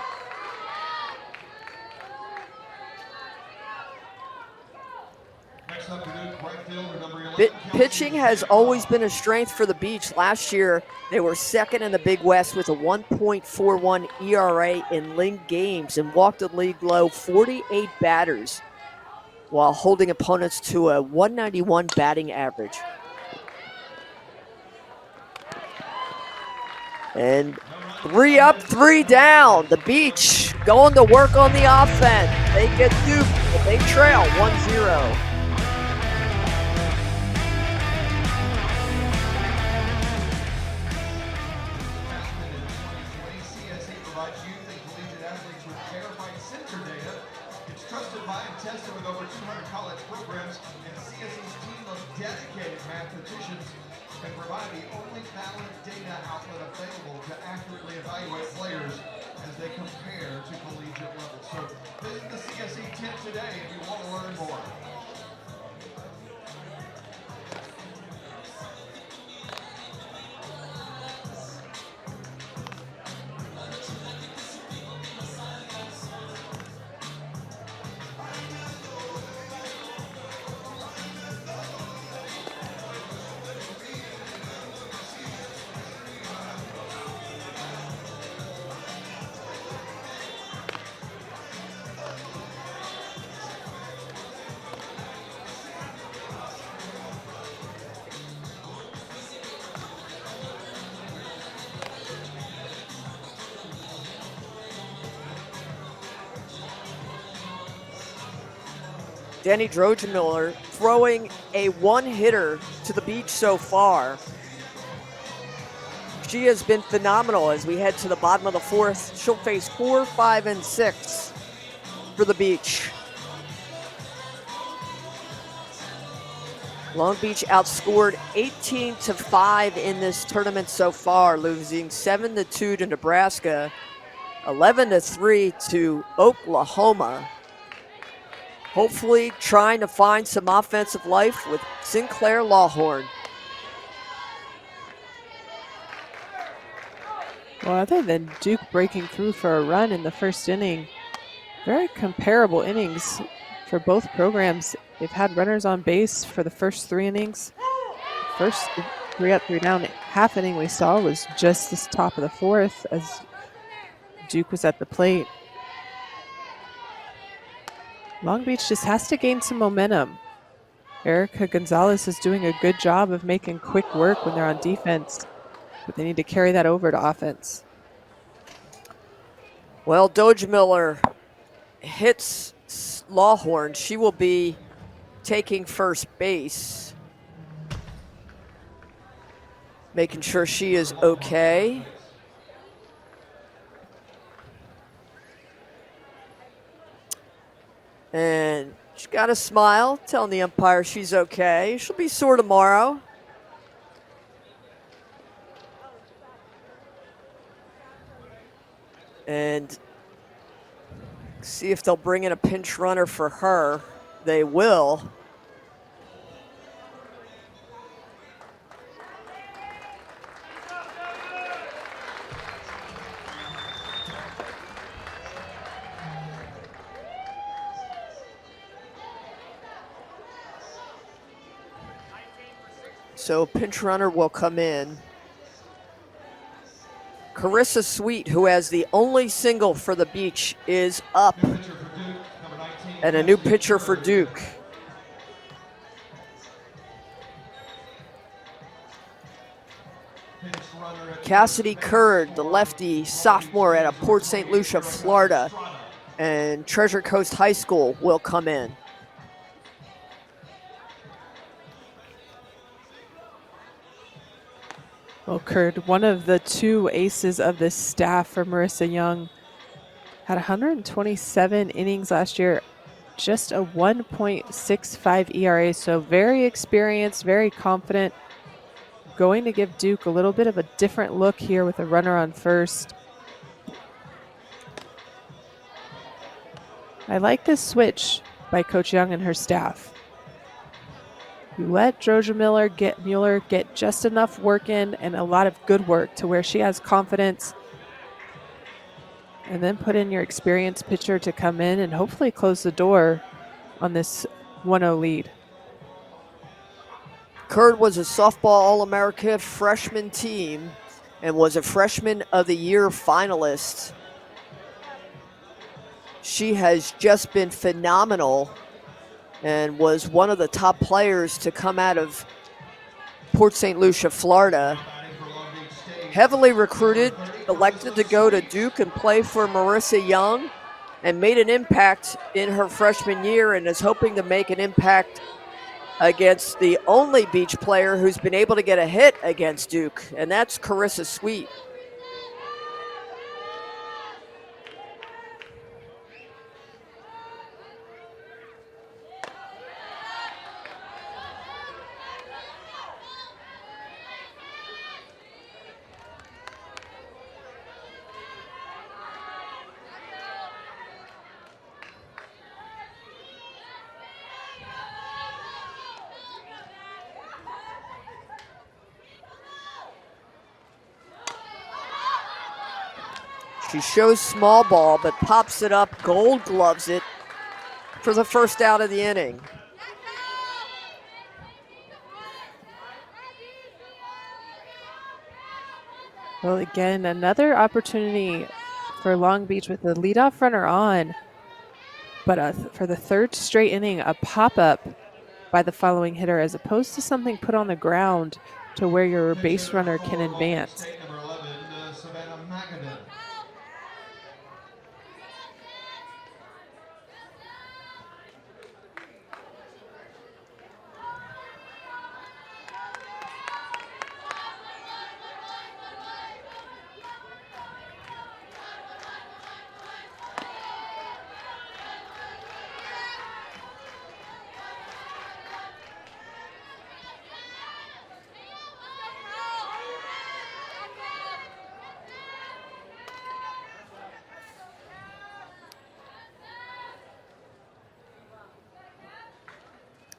Next up, Duke, right fielder, number 11, Pitching has always been a strength for the Beach. Last year, they were second in the Big West with a 1.41 ERA in linked games and walked a league low 48 batters while holding opponents to a 191 batting average. And 3 up, 3 down. The Beach going to work on the offense. They get Duke, but they trail 1-0. Trusted by and tested with over 200 college programs, and CSE's team of dedicated mathematicians can provide the only valid data outlet available to accurately evaluate players as they compare to collegiate levels. So visit the CSE tent today if you want to learn more. Danny Drogemiller throwing a one-hitter to the Beach so far. She has been phenomenal as we head to the bottom of the fourth. She'll face 4, 5, and 6 for the Beach. Long Beach outscored 18-5 in this tournament so far, losing 7-2 to Nebraska, 11-3 to Oklahoma. Hopefully trying to find some offensive life with Sinclair Lawhorn. Well, other than Duke breaking through for a run in the first inning, very comparable innings for both programs. They've had runners on base for the first 3 innings. First 3 up, 3 down half inning we saw was just this top of the fourth as Duke was at the plate. Long Beach just has to gain some momentum. Erica Gonzalez is doing a good job of making quick work when they're on defense, but they need to carry that over to offense. Well, Drogemiller hits Lawhorn. She will be taking first base, making sure she is okay. And she's got a smile, telling the umpire she's okay. She'll be sore tomorrow. And see if they'll bring in a pinch runner for her. They will. So pinch runner will come in. Carissa Sweet, who has the only single for the Beach, is up. And a new pitcher for Duke. Cassidy Curd, the lefty sophomore out of Port St. Lucia, Florida, and Treasure Coast High School will come in. Well, Curd, one of the 2 aces of this staff for Marissa Young, had 127 innings last year, just a 1.65 ERA, so very experienced, very confident, going to give Duke a little bit of a different look here with a runner on first. I like this switch by Coach Young and her staff. You let Mueller get just enough work in and a lot of good work to where she has confidence. And then put in your experienced pitcher to come in and hopefully close the door on this 1-0 lead. Kurd was a softball All-America freshman team and was a Freshman of the Year finalist. She has just been phenomenal and was one of the top players to come out of Port St. Lucie, Florida. Heavily recruited, elected to go to Duke and play for Marissa Young, and made an impact in her freshman year and is hoping to make an impact against the only Beach player who's been able to get a hit against Duke, and that's Carissa Sweet. She shows small ball, but pops it up, Gold gloves it for the first out of the inning. Well, again, another opportunity for Long Beach with the leadoff runner on, but for the third straight inning, a pop-up by the following hitter as opposed to something put on the ground to where your base runner can advance.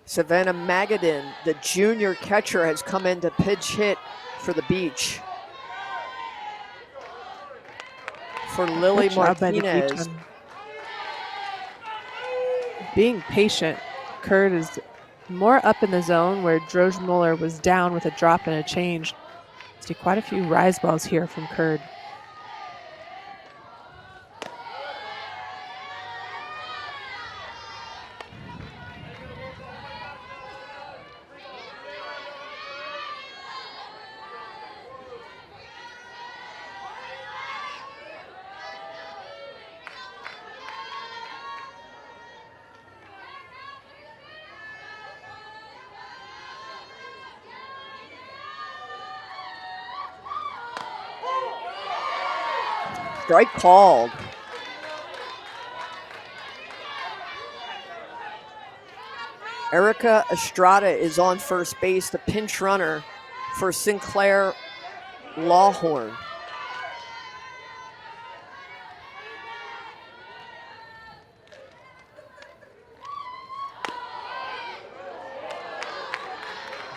Savannah Magadan, the junior catcher, has come in to pinch hit for the Beach. For Lily Martinez. Being patient, Kurd is more up in the zone where Droge-Muller was down with a drop and a change. See quite a few rise balls here from Kurd. Strike called. Erica Estrada is on first base, the pinch runner for Sinclair Lawhorn.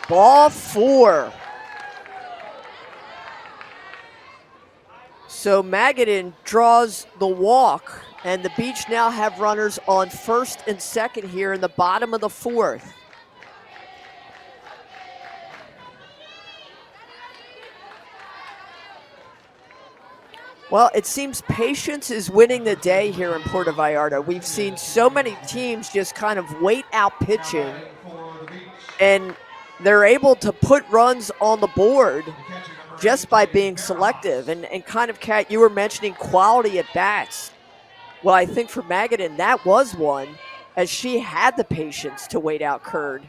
Ball 4. So Magadan draws the walk, and the Beach now have runners on first and second here in the bottom of the 4th. Well, it seems patience is winning the day here in Puerto Vallarta. We've seen so many teams just kind of wait out pitching, and they're able to put runs on the board just by being selective. And kind of, Kat, you were mentioning quality at bats. Well, I think for Magadan, that was one, as she had the patience to wait out Kurd.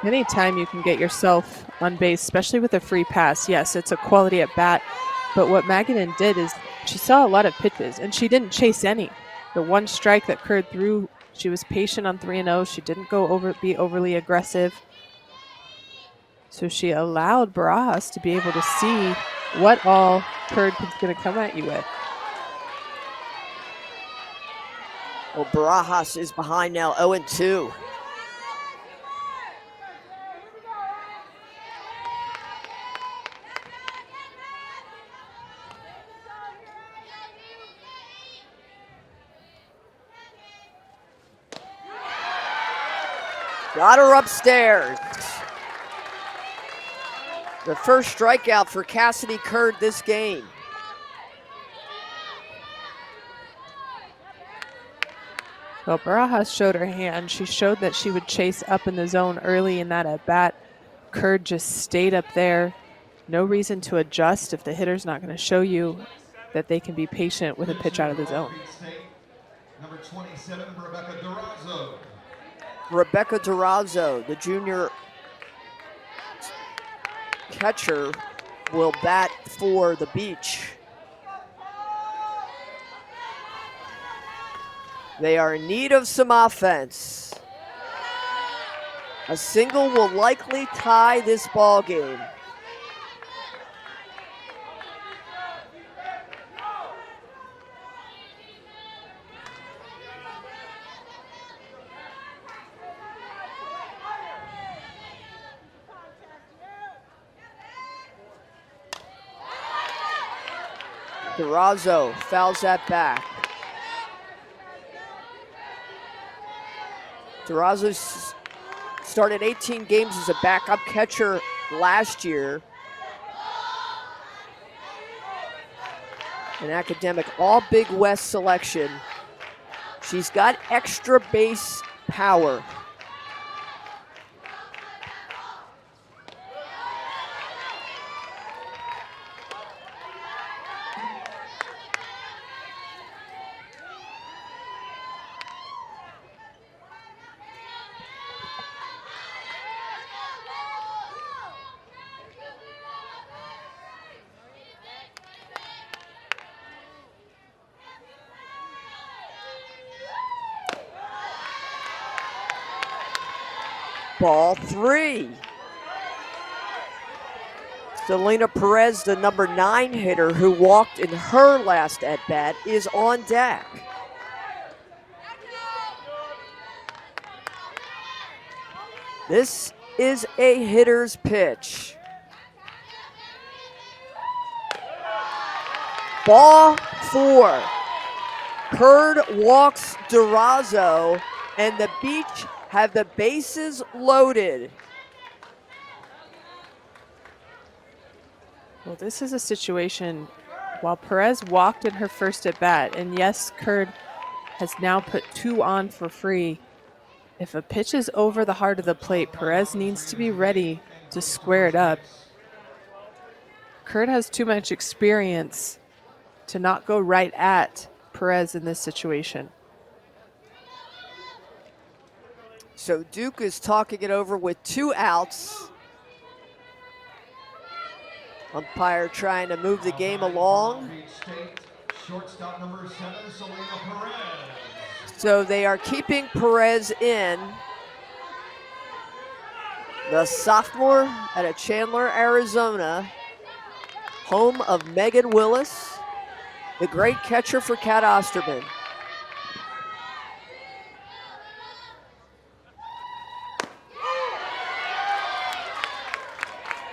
Anytime you can get yourself on base, especially with a free pass, yes, it's a quality at bat. But what Magadan did is she saw a lot of pitches, and she didn't chase any. The one strike that Kurd threw, she was patient on 3-0. She didn't be overly aggressive. So she allowed Barajas to be able to see what all Kurd is going to come at you with. Well, Barajas is behind now, 0-2. Got her upstairs. The first strikeout for Cassidy Curd this game. Well, Barajas showed her hand. She showed that she would chase up in the zone early in that at-bat. Curd just stayed up there. No reason to adjust if the hitter's not going to show you that they can be patient with a pitch out of the zone. Number 27, Rebecca Durazo. Rebecca Durazo, the junior catcher, will bat for the Beach. They are in need of some offense. A single will likely tie this ball game. Durazo fouls that back. Durazo started 18 games as a backup catcher last year. An academic all Big West selection. She's got extra base power. Ball 3. Selena Perez, the number 9 hitter who walked in her last at-bat, is on deck. This is a hitter's pitch. Ball 4. Curd walks Durazo, and the Beach have the bases loaded. Well, this is a situation while Perez walked in her first at bat, and yes, Curd has now put 2 on for free. If a pitch is over the heart of the plate, Perez needs to be ready to square it up. Curd has too much experience to not go right at Perez in this situation. So Duke is talking it over with 2 outs. Umpire trying to move the game along. Shortstop number 7, Selena Perez. So they are keeping Perez in. The sophomore out of Chandler, Arizona, home of Megan Willis, the great catcher for Kat Osterman.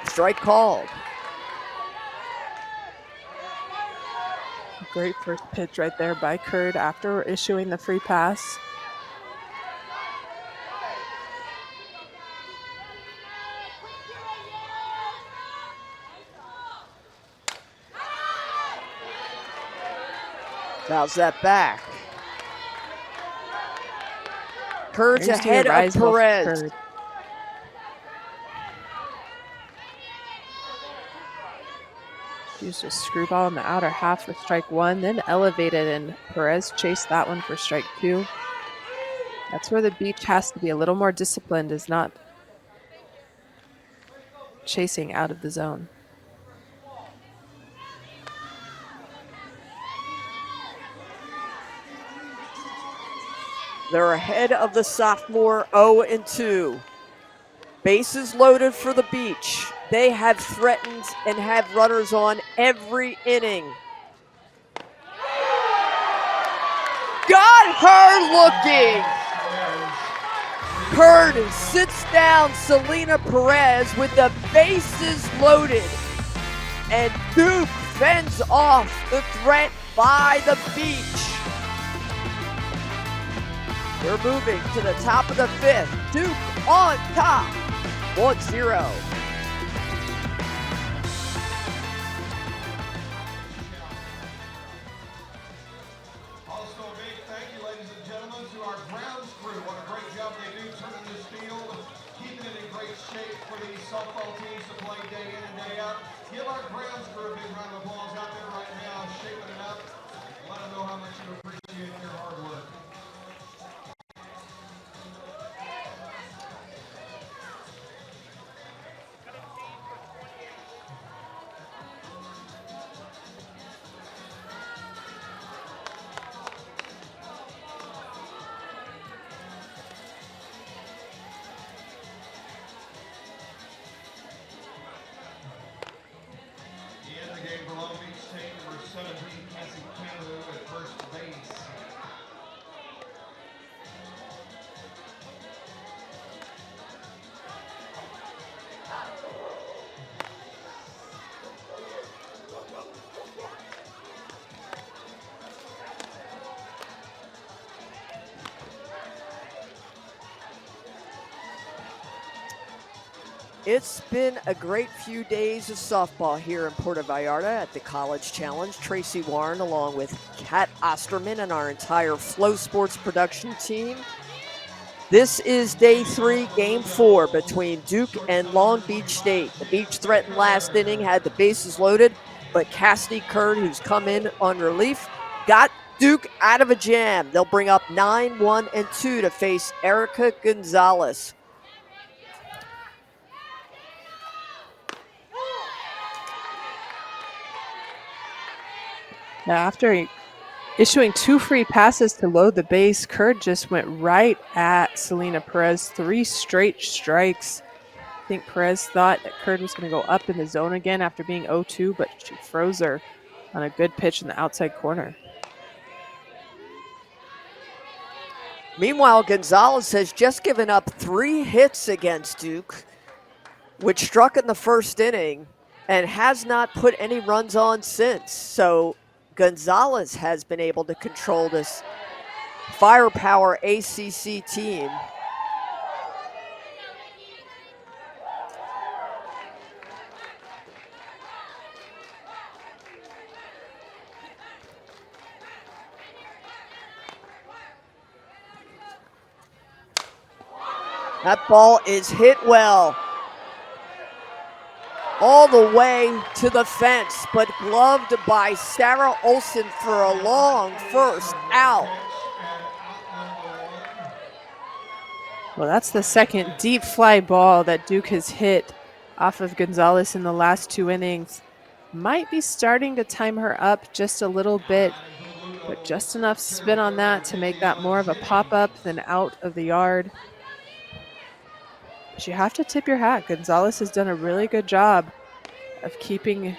Strike called. Great first pitch right there by Curd after issuing the free pass. Fouls that back. Curd's There's ahead the of rise ball for Perez. Curd. Used a screwball in the outer half for strike 1, then elevated, and Perez chased that one for strike 2. That's where the Beach has to be a little more disciplined, is not chasing out of the zone. They're ahead of the sophomore 0-2. Bases loaded for the Beach. They have threatened and have runners on every inning. Got Hurd looking. Hurd sits down Selena Perez with the bases loaded. And Duke fends off the threat by the beach. We're moving to the top of the fifth. Duke on top, 1-0. Also a big thank you, ladies and gentlemen, to our grounds crew. What a great job they do turning this field, keeping it in great shape for these softball teams to play day in and day out. Give our grounds crew a big round of applause out there right now, shaping it up. Let them know how much you appreciate their hard work. It's been a great few days of softball here in Puerto Vallarta at the College Challenge. Tracy Warren along with Kat Osterman and our entire Flow Sports production team. This is day 3, game 4 between Duke and Long Beach State. The Beach threatened last inning, had the bases loaded, but Cassidy Kern, who's come in on relief, got Duke out of a jam. They'll bring up 9, 1, and 2 to face Erica Gonzalez. Now, after issuing 2 free passes to load the base, Kurd just went right at Selena Perez. 3 straight strikes. I think Perez thought that Kurd was going to go up in the zone again after being 0-2, but she froze her on a good pitch in the outside corner. Meanwhile, Gonzalez has just given up 3 hits against Duke, which struck in the first inning, and has not put any runs on since. So Gonzalez has been able to control this firepower ACC team. That ball is hit well. All the way to the fence, but gloved by Sarah Olson for a long first out. Well, that's the second deep fly ball that Duke has hit off of Gonzalez in the last 2 innings. Might be starting to time her up just a little bit, but just enough spin on that to make that more of a pop-up than out of the yard. But you have to tip your hat. Gonzalez has done a really good job of keeping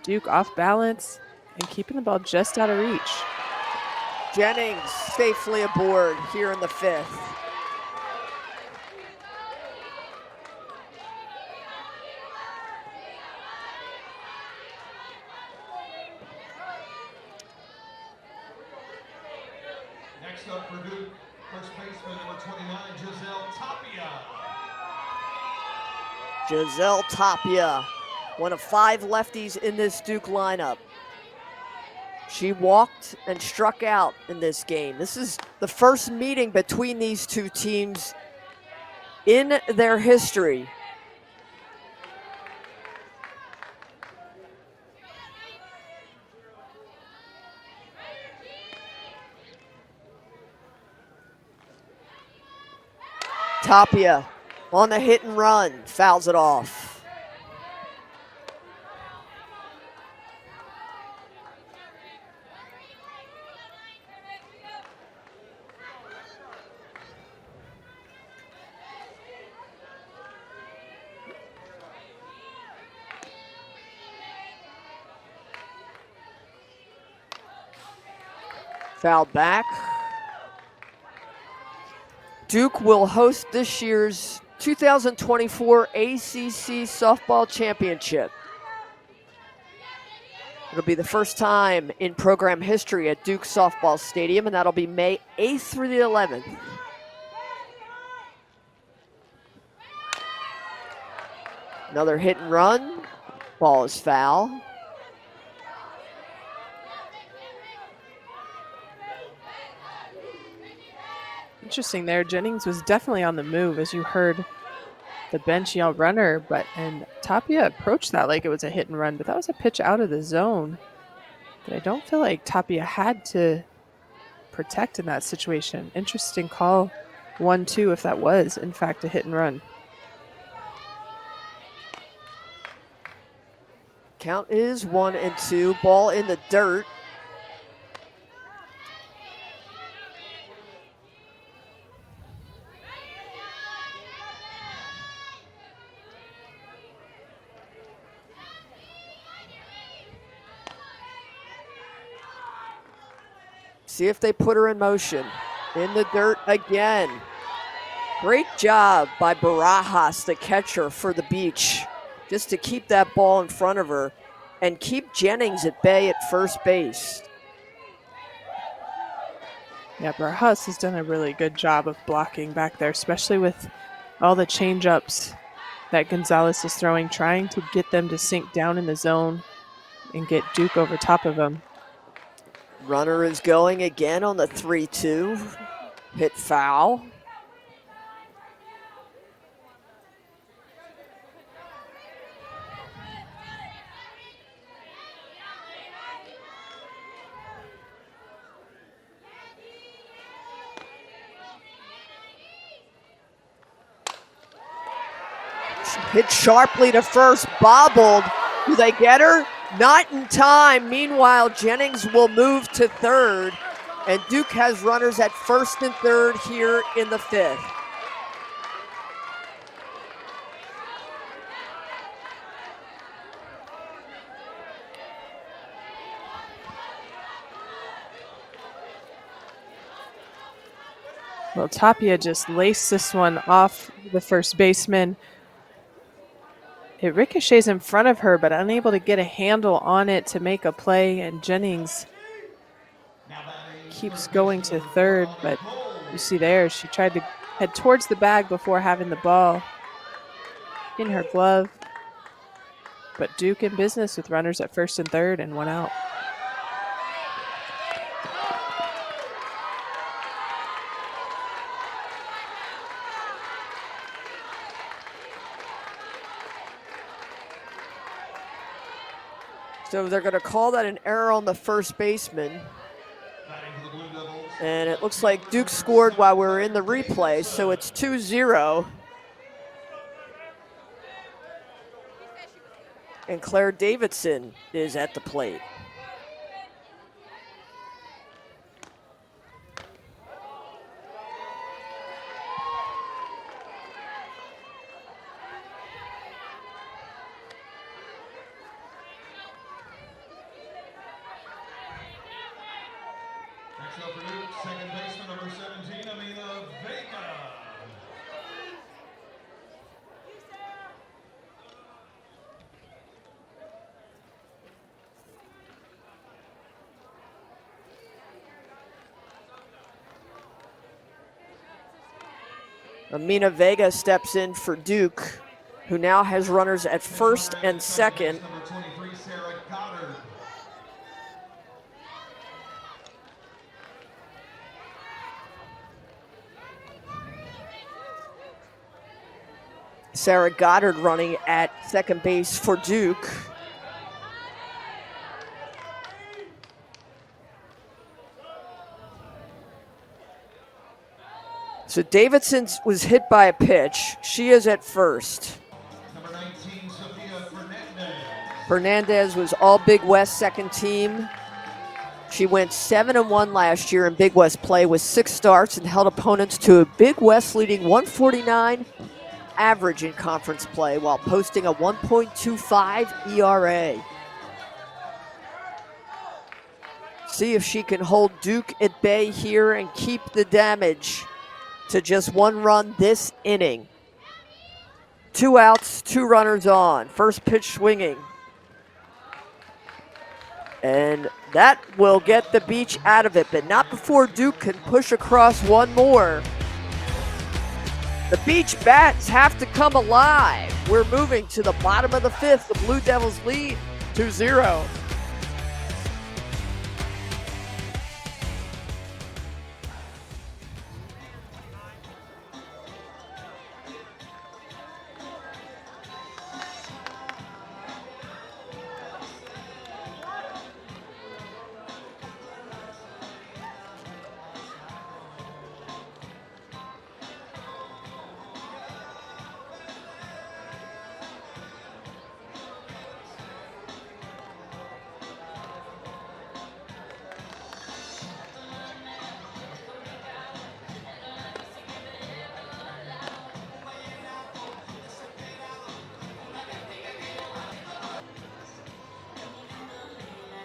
Duke off balance and keeping the ball just out of reach. Jennings safely aboard here in the 5th. Next up for Duke, first baseman number 29, Giselle Tapia, one of 5 lefties in this Duke lineup. She walked and struck out in this game. This is the first meeting between these 2 teams in their history. Tapia on the hit and run, fouls it off. Fouled back. Duke will host this year's 2024 ACC Softball Championship. It'll be the first time in program history at Duke Softball Stadium, and that'll be May 8th through the 11th. Another hit and run. Ball is foul. Interesting there. Jennings was definitely on the move, as you heard the bench yell runner, and Tapia approached that like it was a hit and run, but that was a pitch out of the zone that I don't feel like Tapia had to protect in that situation. Interesting call. 1-2 if that was in fact a hit and run. Count is 1-2. Ball in the dirt. See if they put her in motion. In the dirt again. Great job by Barajas, the catcher for the Beach, just to keep that ball in front of her and keep Jennings at bay at first base. Yeah, Barajas has done a really good job of blocking back there, especially with all the change-ups that Gonzalez is throwing, trying to get them to sink down in the zone and get Duke over top of them. Runner is going again on the 3-2. Hit foul. Hit sharply to first, bobbled. Do they get her? Not in time. Meanwhile, Jennings will move to third, and Duke has runners at first and third here in the fifth. Well, Tapia just laced this one off the first baseman. It ricochets in front of her, but unable to get a handle on it to make a play, and Jennings keeps going to third, but you see there, she tried to head towards the bag before having the ball in her glove. But Duke in business with runners at first and third and one out. So they're going to call that an error on the first baseman. And it looks like Duke scored while we were in the replay, so it's 2-0. And Claire Davidson is at the plate. Next up for Duke, second baseman number 17, Amina Vega. Amina Vega steps in for Duke, who now has runners at first and second. Number 23, Sarah Goddard. Sarah Goddard running at second base for Duke. So Davidson was hit by a pitch. She is at first. Number 19, Sophia Fernandez. Fernandez was all Big West second team. She went 7-1 last year in Big West play with 6 starts and held opponents to a Big West leading 149 average in conference play while posting a 1.25 ERA. See if she can hold Duke at bay here and keep the damage to just 1 run this inning. 2 outs, 2 runners on. First pitch swinging. And that will get the Beach out of it, but not before Duke can push across one more. The Beach bats have to come alive. We're moving to the bottom of the 5th. The Blue Devils lead 2-0.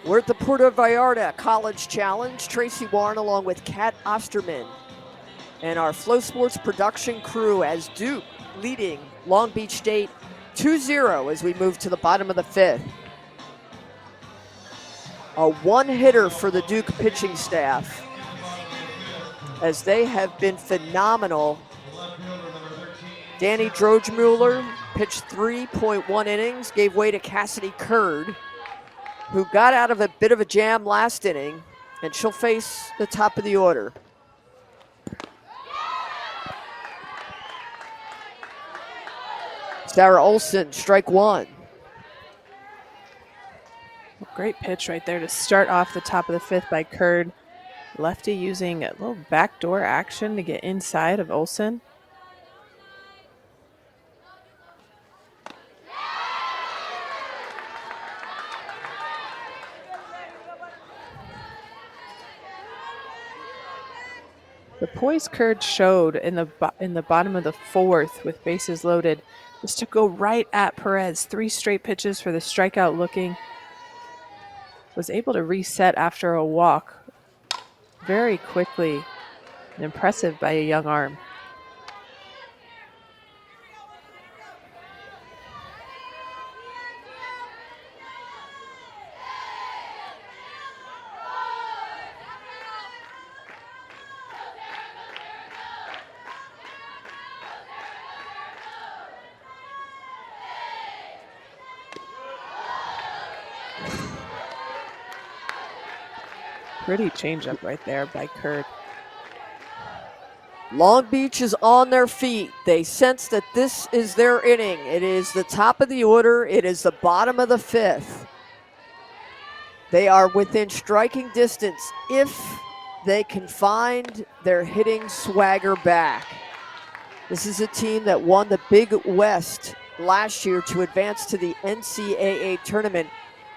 We're at the Puerto Vallarta College Challenge. Tracy Warren along with Kat Osterman and our Flow Sports production crew as Duke leading Long Beach State 2-0 as we move to the bottom of the 5th. A 1-hitter for the Duke pitching staff as they have been phenomenal. Danny Drogemuller pitched 3.1 innings, gave way to Cassidy Curd, who got out of a bit of a jam last inning, and she'll face the top of the order. Sarah Olson, strike 1. Great pitch right there to start off the top of the 5th by Curd. Lefty using a little backdoor action to get inside of Olson. The poise Curd showed in the bottom of the 4th with bases loaded was to go right at Perez. 3 straight pitches for the strikeout looking. Was able to reset after a walk very quickly and impressive by a young arm. Pretty changeup right there by Curd. Long Beach is on their feet. They sense that this is their inning. It is the top of the order. It is the bottom of the 5th. They are within striking distance if they can find their hitting swagger back. This is a team that won the Big West last year to advance to the NCAA tournament.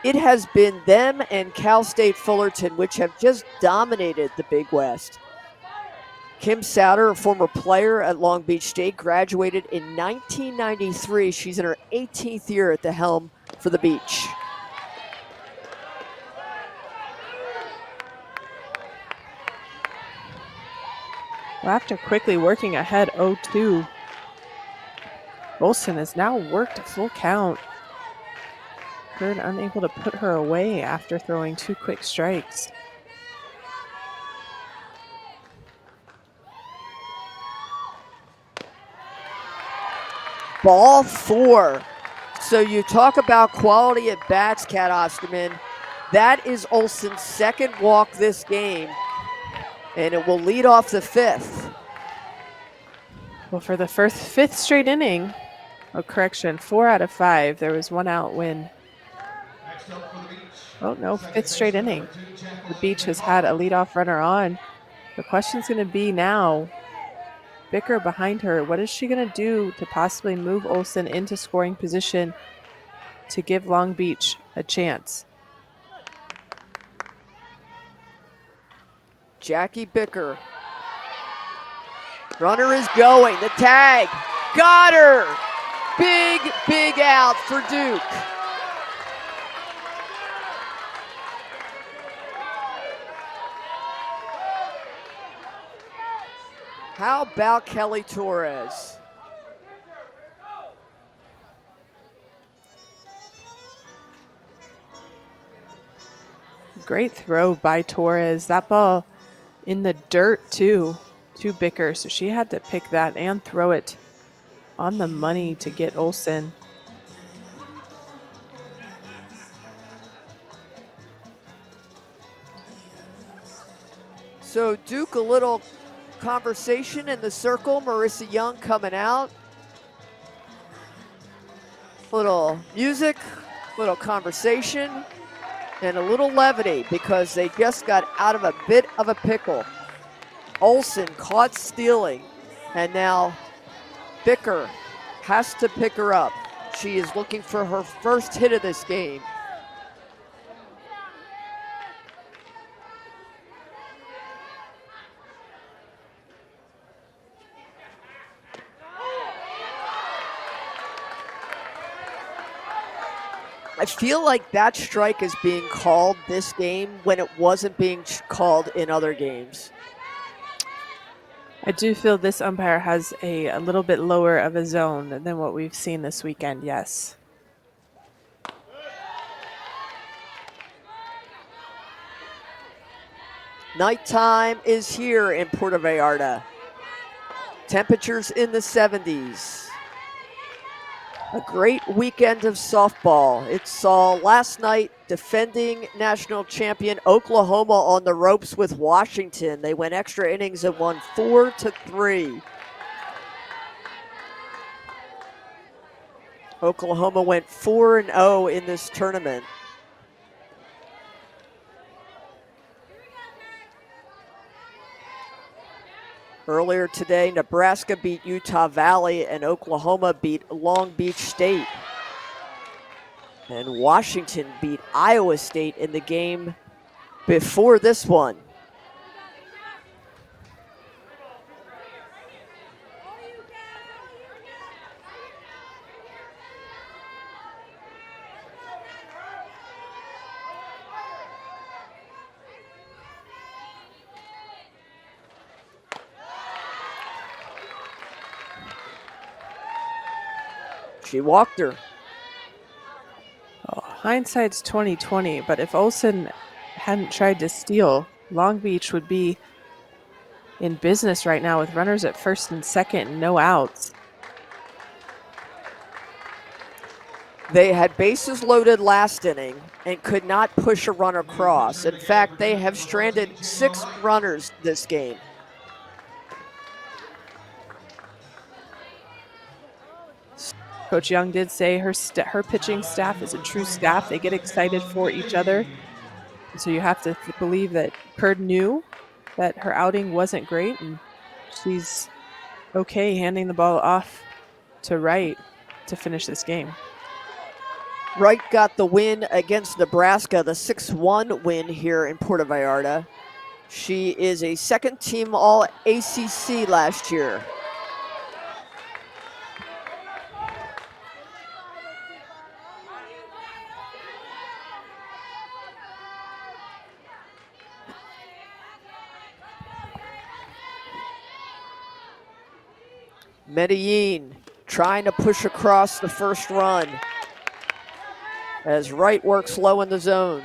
It has been them and Cal State Fullerton, which have just dominated the Big West. Kim Souter, a former player at Long Beach State, graduated in 1993. She's in her 18th year at the helm for the Beach. Well, after quickly working ahead 0-2, Olson has now worked a full count. Curd unable to put her away after throwing 2 quick strikes. Ball 4. So you talk about quality at bats, Kat Osterman. That is Olson's 2nd walk this game, and it will lead off the 5th. Well, for the 5th straight inning, 4 out of 5. There was 1 out when, oh no, 5th straight inning. The Beach has had a leadoff runner on. The question's going to be now, Bicker behind her, what is she going to do to possibly move Olson into scoring position to give Long Beach a chance? Jackie Bicker. Runner is going. The tag. Got her. Big, big out for Duke. How about Kelly Torres? Great throw by Torres. That ball in the dirt too, to Bicker. So she had to pick that and throw it on the money to get Olsen. So Duke, a little conversation in the circle. Marissa Young coming out. Little music, little conversation, and a little levity because they just got out of a bit of a pickle. Olsen caught stealing, and now Bicker has to pick her up. She is looking for her first hit of this game. I feel like that strike is being called this game when it wasn't being called in other games. I do feel this umpire has a little bit lower of a zone than what we've seen this weekend, yes. Nighttime is here in Puerto Vallarta. Temperatures in the 70s. A great weekend of softball. It saw last night defending national champion Oklahoma on the ropes with Washington. They went extra innings and won 4-3. Oklahoma went 4-0 in this tournament. Earlier today, Nebraska beat Utah Valley and Oklahoma beat Long Beach State. And Washington beat Iowa State in the game before this one. She walked her. Oh, hindsight's 20/20, but if Olsen hadn't tried to steal, Long Beach would be in business right now with runners at first and second and no outs. They had bases loaded last inning and could not push a runner across. In fact, they have stranded 6 runners this game. Coach Young did say her pitching staff is a true staff. They get excited for each other. So you have to believe that Perd knew that her outing wasn't great, and she's okay handing the ball off to Wright to finish this game. Wright got the win against Nebraska, the 6-1 win here in Puerto Vallarta. She is a second-team All-ACC last year. Medellin trying to push across the first run as Wright works low in the zone.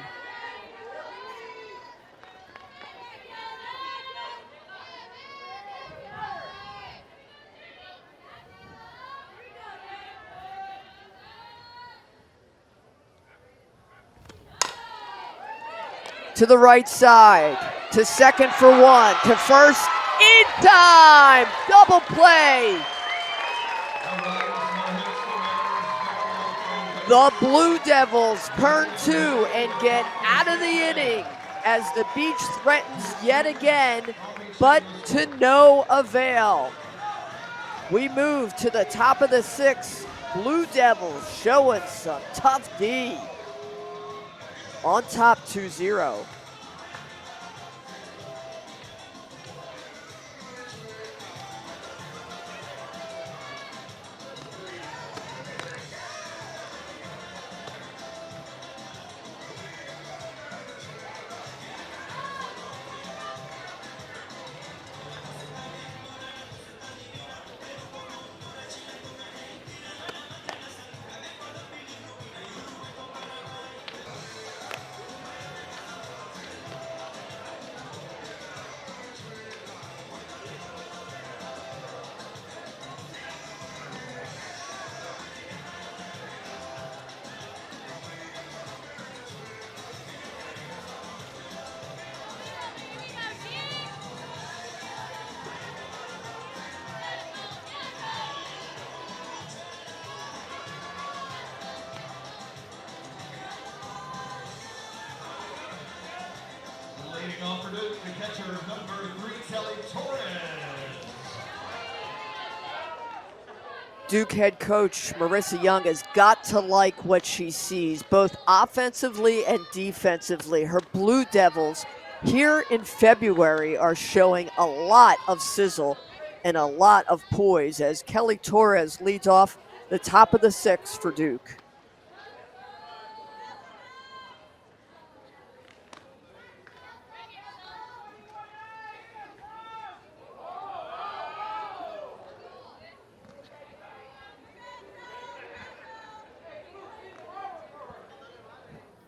To the right side, to second for one, to first in time, double play. The Blue Devils turn 2 and get out of the inning as the Beach threatens yet again, but to no avail. We move to the top of the 6th. Blue Devils showing some tough D. On top 2-0. Leading off for Duke, the catcher, number 3, Kelly Torres. Duke head coach Marissa Young has got to like what she sees, both offensively and defensively. Her Blue Devils here in February are showing a lot of sizzle and a lot of poise as Kelly Torres leads off the top of the 6th for Duke.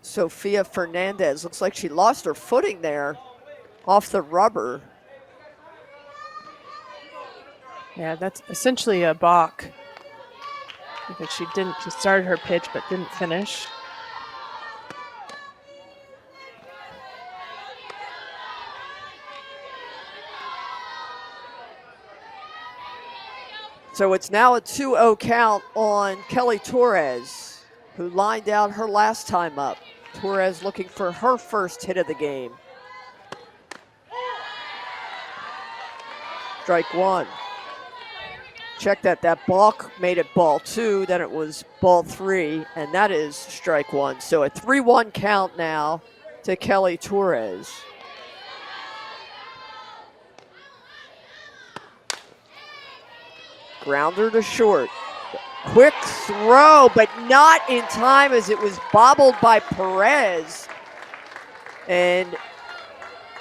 Sofia Fernandez looks like she lost her footing there off the rubber. Yeah, that's essentially a balk because she started her pitch but didn't finish. So it's now a 2-0 count on Kelly Torres, who lined out her last time up. Torres looking for her first hit of the game. Strike 1. Check that. That balk made it ball 2, then it was ball 3, and that is strike 1. So a 3-1 count now to Kelly Torres. Grounder to short. Quick throw, but not in time as it was bobbled by Perez. And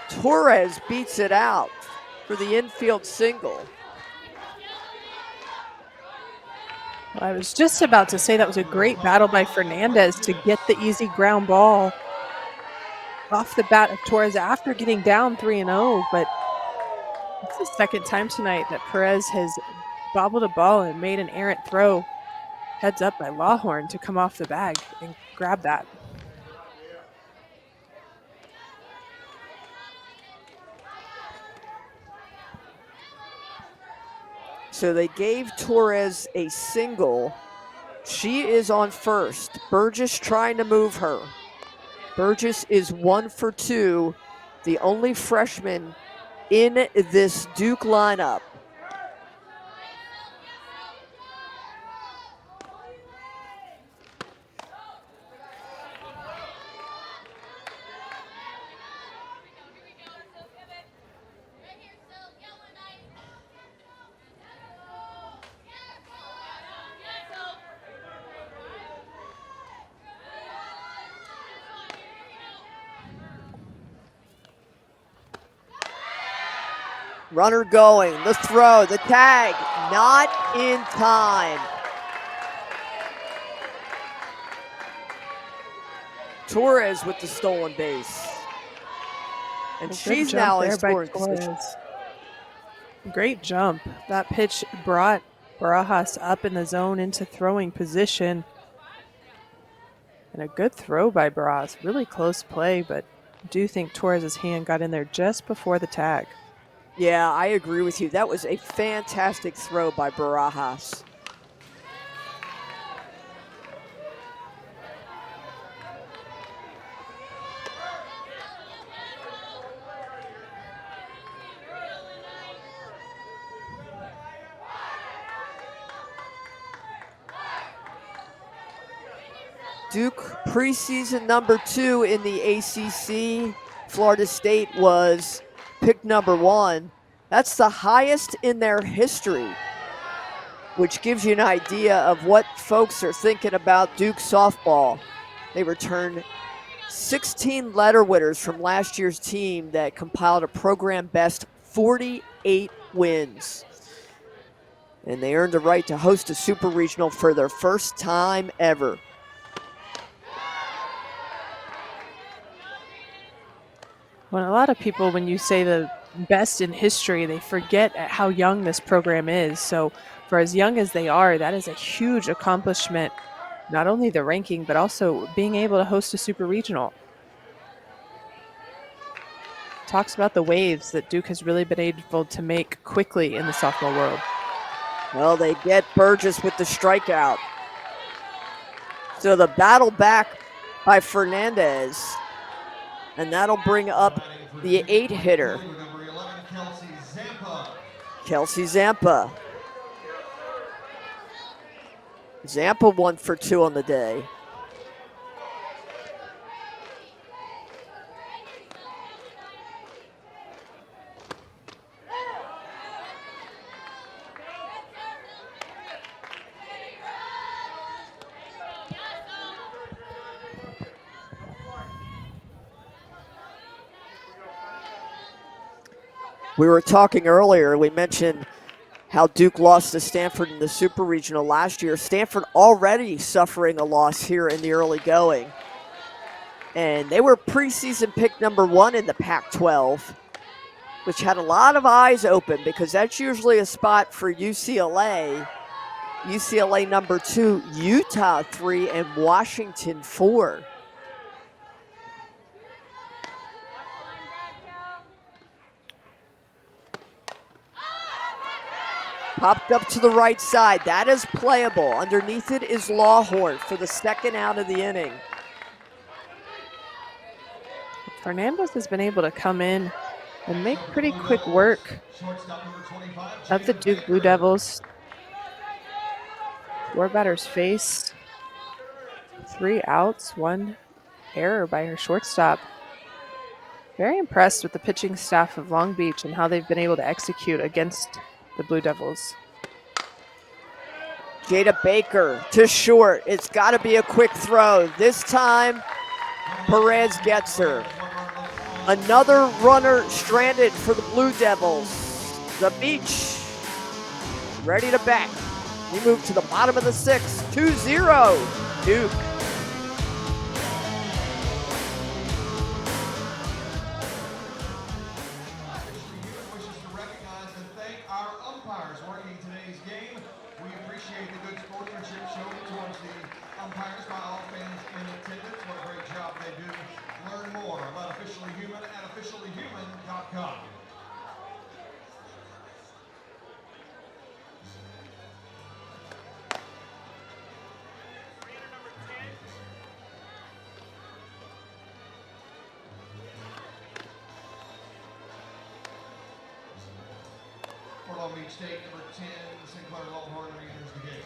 Torres beats it out for the infield single. Well, I was just about to say that was a great battle by Fernandez to get the easy ground ball off the bat of Torres after getting down 3-0, but it's the second time tonight that Perez has bobbled a ball and made an errant throw. Heads up by Lawhorn to come off the bag and grab that. So they gave Torres a single. She is on first. Burgess trying to move her. Burgess is 1 for 2, the only freshman in this Duke lineup. Runner going, the throw, the tag, not in time. Torres with the stolen base. And she's now in scoring position. Great jump. That pitch brought Barajas up in the zone into throwing position. And a good throw by Barajas. Really close play, but I do think Torres' hand got in there just before the tag. Yeah, I agree with you. That was a fantastic throw by Barajas. Duke preseason number 2 in the ACC. Florida State was pick number 1. That's the highest in their history, which gives you an idea of what folks are thinking about Duke softball. They returned 16 letter winners from last year's team that compiled a program best 48 wins. And they earned the right to host a super regional for their first time ever. Well, a lot of people, when you say the best in history, they forget at how young this program is. So for as young as they are, that is a huge accomplishment, not only the ranking, but also being able to host a super regional. Talks about the waves that Duke has really been able to make quickly in the softball world. Well, they get Burgess with the strikeout. So the battle back by Fernandez. And that'll bring up the 8-hitter, Number 11, Kelsey Zampa. Kelsey Zampa. Zampa 1 for 2 on the day. We were talking earlier, we mentioned how Duke lost to Stanford in the Super Regional last year. Stanford already suffering a loss here in the early going. And they were preseason pick number 1 in the Pac-12, which had a lot of eyes open because that's usually a spot for UCLA. UCLA number 2, Utah 3, and Washington 4. Popped up to the right side. That is playable. Underneath it is Lawhorn for the second out of the inning. Fernandez has been able to come in and make pretty quick work of the Duke Blue Devils. 4 batters face, 3 outs, 1 error by her shortstop. Very impressed with the pitching staff of Long Beach and how they've been able to execute against the Blue Devils. Jada Baker to short. It's got to be a quick throw. This time, Perez gets her. Another runner stranded for the Blue Devils. The Beach ready to bat. We move to the bottom of the 6th, 2-0 Duke. Wishes to recognize and thank our umpires working today's game. We appreciate the good sportsmanship shown towards the umpires by all fans in attendance. What a great job they do. Learn more about Officially Human at officiallyhuman.com. For Long Beach State, number 10, Sinclair Lawhorn enters the game.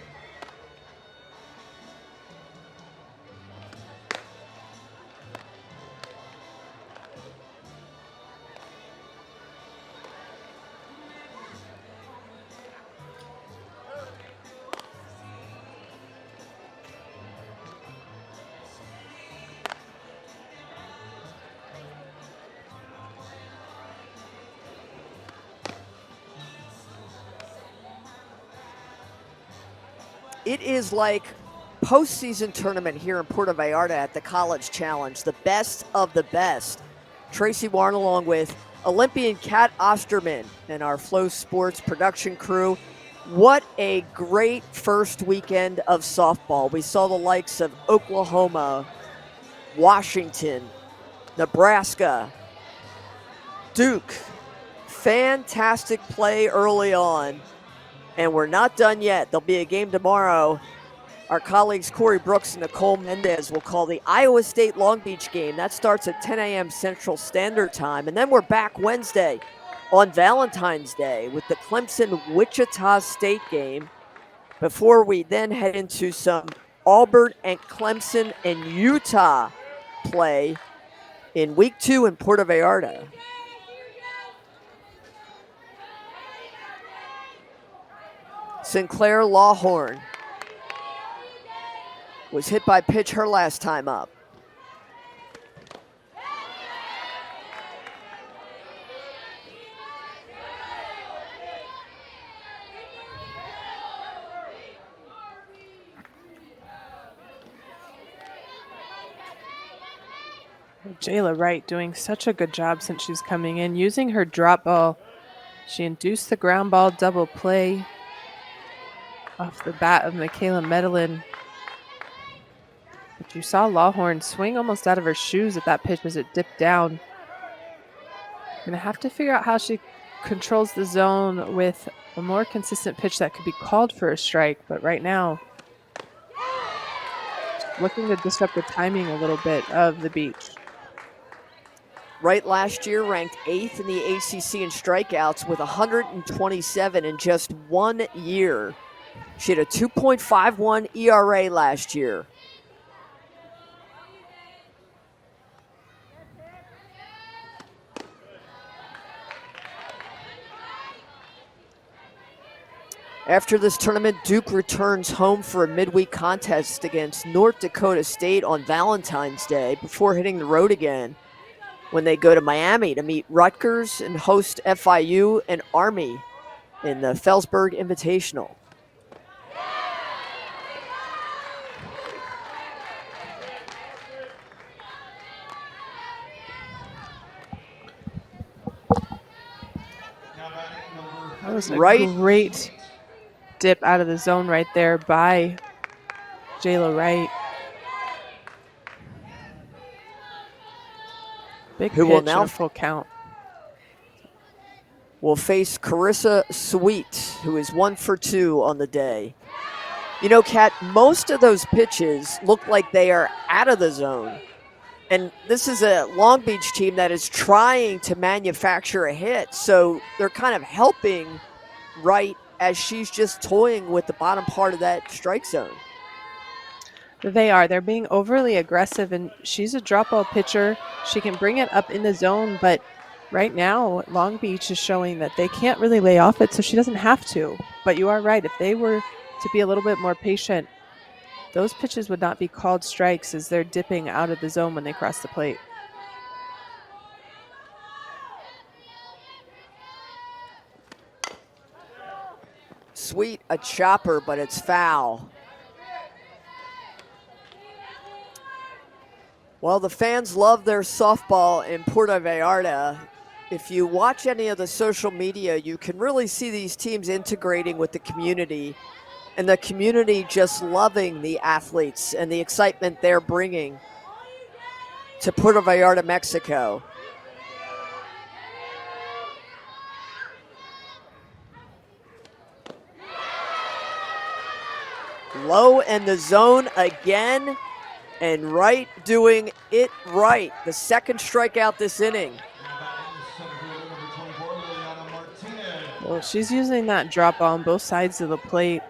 It is like postseason tournament here in Puerto Vallarta at the College Challenge. The best of the best. Tracy Warren along with Olympian Kat Osterman and our Flow Sports production crew. What a great first weekend of softball. We saw the likes of Oklahoma, Washington, Nebraska, Duke. Fantastic play early on. And we're not done yet. There'll be a game tomorrow. Our colleagues Corey Brooks and Nicole Mendez will call the Iowa State Long Beach game. That starts at 10 a.m. Central Standard Time. And then we're back Wednesday on Valentine's Day with the Clemson-Wichita State game before we then head into some Auburn and Clemson and Utah play in Week 2 in Puerto Vallarta. Sinclair Lawhorn was hit by pitch her last time up. Jayla Wright doing such a good job since she's coming in, using her drop ball. She induced the ground ball double play off the bat of Michaela Medellin. But you saw Lawhorn swing almost out of her shoes at that pitch as it dipped down. Gonna have to figure out how she controls the zone with a more consistent pitch that could be called for a strike, but right now, looking to disrupt the timing a little bit of the Beach. Wright last year ranked 8th in the ACC in strikeouts with 127 in just 1 year. She had a 2.51 ERA last year. After this tournament, Duke returns home for a midweek contest against North Dakota State on Valentine's Day before hitting the road again when they go to Miami to meet Rutgers and host FIU and Army in the Felsberg Invitational. That was a great dip out of the zone right there by Jayla Wright. Big pitch and a full count. Will face Carissa Sweet, who is 1 for 2 on the day. You know, Kat, most of those pitches look like they are out of the zone. And this is a Long Beach team that is trying to manufacture a hit. So they're kind of helping Wright as she's just toying with the bottom part of that strike zone. They are. They're being overly aggressive, and she's a drop ball pitcher. She can bring it up in the zone, but right now Long Beach is showing that they can't really lay off it, so she doesn't have to. But you are right. If they were to be a little bit more patient, those pitches would not be called strikes as they're dipping out of the zone when they cross the plate. Sweet, a chopper, but it's foul. Well, the fans love their softball in Puerto Vallarta. If you watch any of the social media, you can really see these teams integrating with the community and the community just loving the athletes and the excitement they're bringing to Puerto Vallarta, Mexico. Low in the zone again, and Wright doing it right. The second strikeout this inning. Well, she's using that drop ball on both sides of the plate.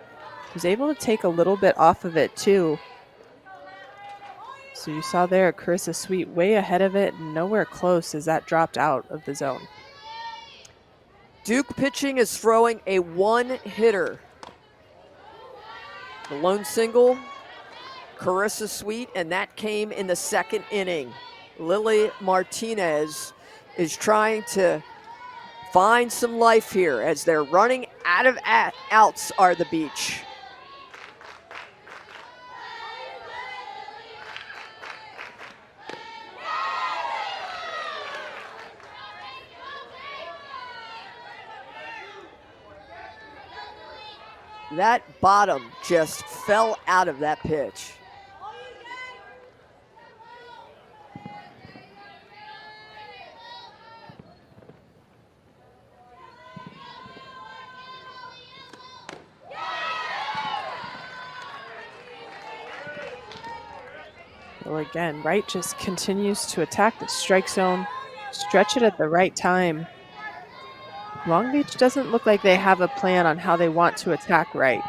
Was able to take a little bit off of it too. So you saw there Carissa Sweet way ahead of it, and nowhere close as that dropped out of the zone. Duke pitching is throwing a one-hitter. The lone single, Carissa Sweet, and that came in the second inning. Lily Martinez is trying to find some life here as they're running out of outs are the Beach. That bottom just fell out of that pitch. Well, again, Wright just continues to attack the strike zone, stretch it at the right time. Long Beach doesn't look like they have a plan on how they want to attack Wright.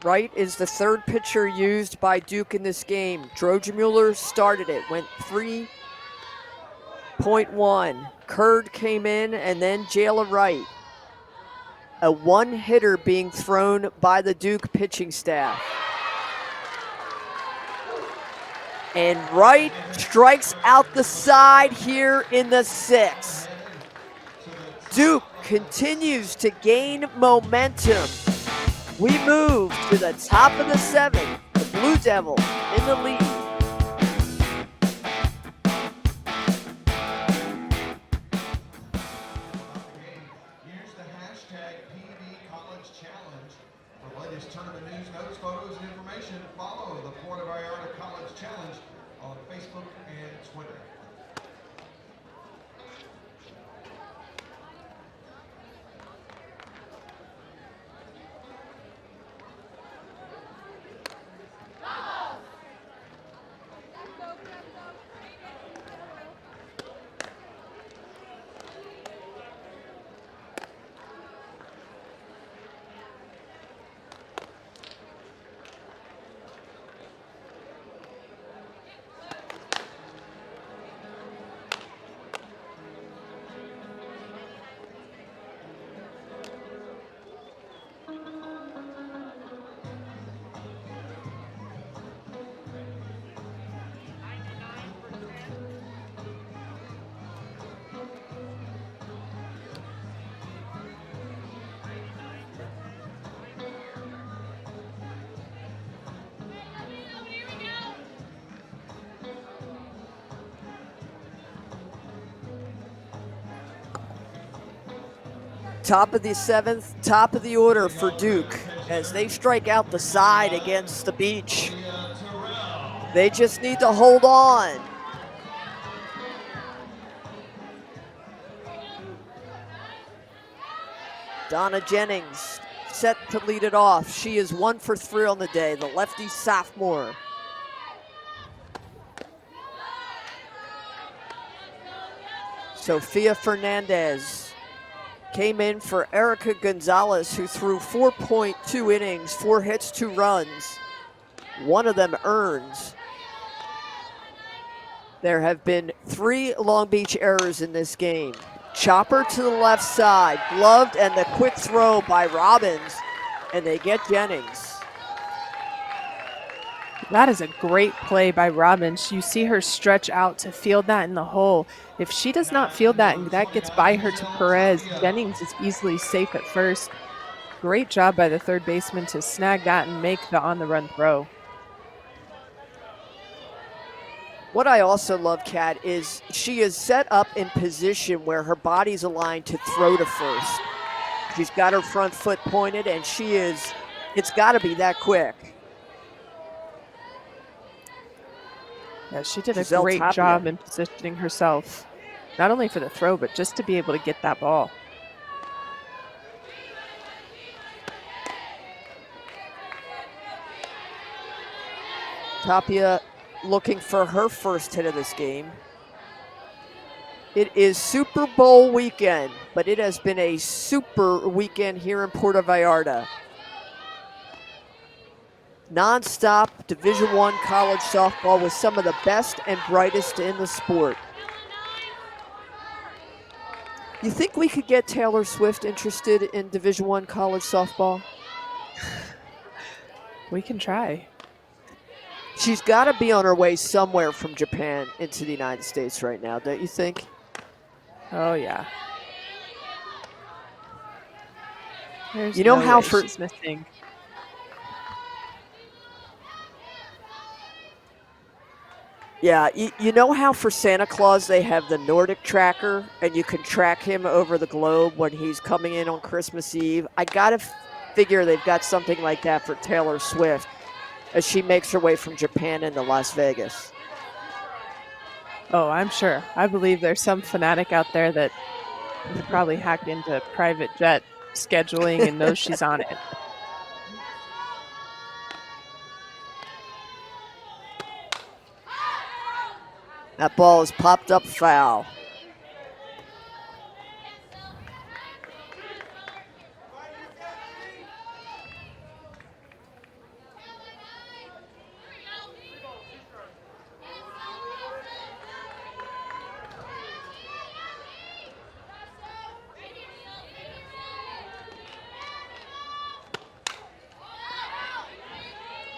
Wright is the third pitcher used by Duke in this game. Drogemuller started it, went 3.1. Curd came in, and then Jayla Wright. A one-hitter being thrown by the Duke pitching staff. And Wright strikes out the side here in the sixth. Duke continues to gain momentum. We move to the top of the seventh. The Blue Devils in the lead. Use the hashtag PVCollegeChallenge. For the latest tournament news, notes, photos, and information, follow the Puerto Vallarta College Challenge on Facebook and Twitter. Top of the 7th, top of the order for Duke as they strike out the side against the beach. They just need to hold on. Donna Jennings set to lead it off. She is 1 for 3 on the day, the lefty sophomore. Sofia Fernandez came in for Erica Gonzalez, who threw 4.2 innings, 4 hits, 2 runs, one of them earned. There have been 3 Long Beach errors in this game. Chopper to the left side, gloved, and the quick throw by Robbins, and they get Jennings. That is a great play by Robbins. You see her stretch out to field that in the hole. If she does not field that and that gets by her to Perez, Jennings is easily safe at first. Great job by the third baseman to snag that and make the on-the-run throw. What I also love, Kat, is she is set up in position where her body's aligned to throw to first. She's got her front foot pointed, and it's got to be that quick. Yeah, she did a Giselle great Tapia. job in positioning herself, not only for the throw, but just to be able to get that ball. Tapia looking for her first hit of this game. It is Super Bowl weekend, but it has been a super weekend here in Puerto Vallarta. Non-stop Division I college softball with some of the best and brightest in the sport. You think we could get Taylor Swift interested in Division I college softball? We can try. She's got to be on her way somewhere from Japan into the United States right now, don't you think? Oh, yeah. There's You know no how way for she's missing. Yeah, you know how for Santa Claus they have the Nordic tracker and you can track him over the globe when he's coming in on Christmas Eve? I gotta figure they've got something like that for Taylor Swift as she makes her way from Japan into Las Vegas. Oh, I'm sure. I believe there's some fanatic out there that has probably hacked into private jet scheduling and knows she's on it. That ball is popped up foul.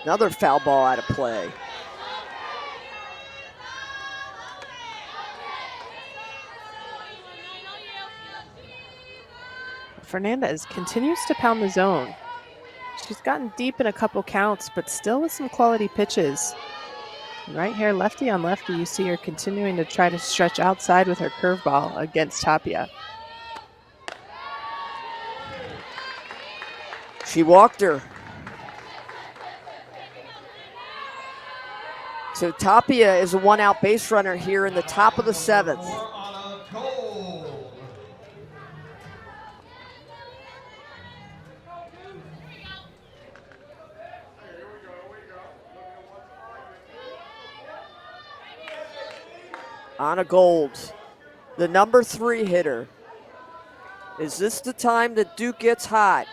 Another foul ball out of play. Fernandez continues to pound the zone. She's gotten deep in a couple counts, but still with some quality pitches. And right here, lefty on lefty, you see her continuing to try to stretch outside with her curveball against Tapia. She walked her. So Tapia is a one-out base runner here in the top of the 7th. Anna Gold, the number 3 hitter. Is this the time that Duke gets hot?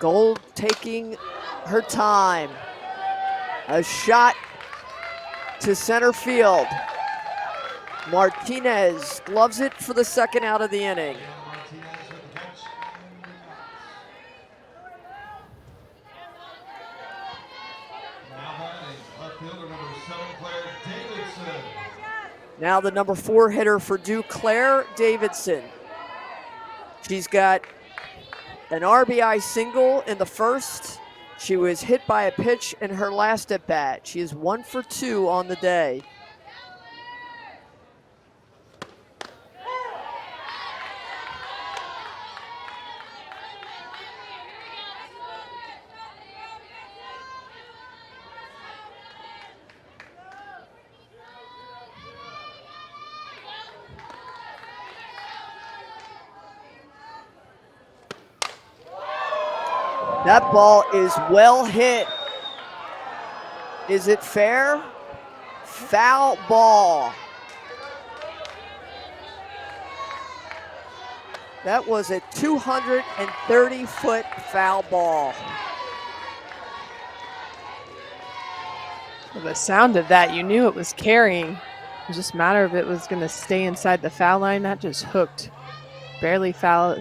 Gold taking her time. A shot to center field. Martinez gloves it for the second out of the inning. Now the number 4 hitter for Duke, Claire Davidson. She's got an RBI single in the first. She was hit by a pitch in her last at bat. She is 1 for 2 on the day. That ball is well hit. Is it fair? Foul ball. That was a 230-foot foul ball. The sound of that, you knew it was carrying. It was just a matter of it was going to stay inside the foul line. That just hooked. Barely foul.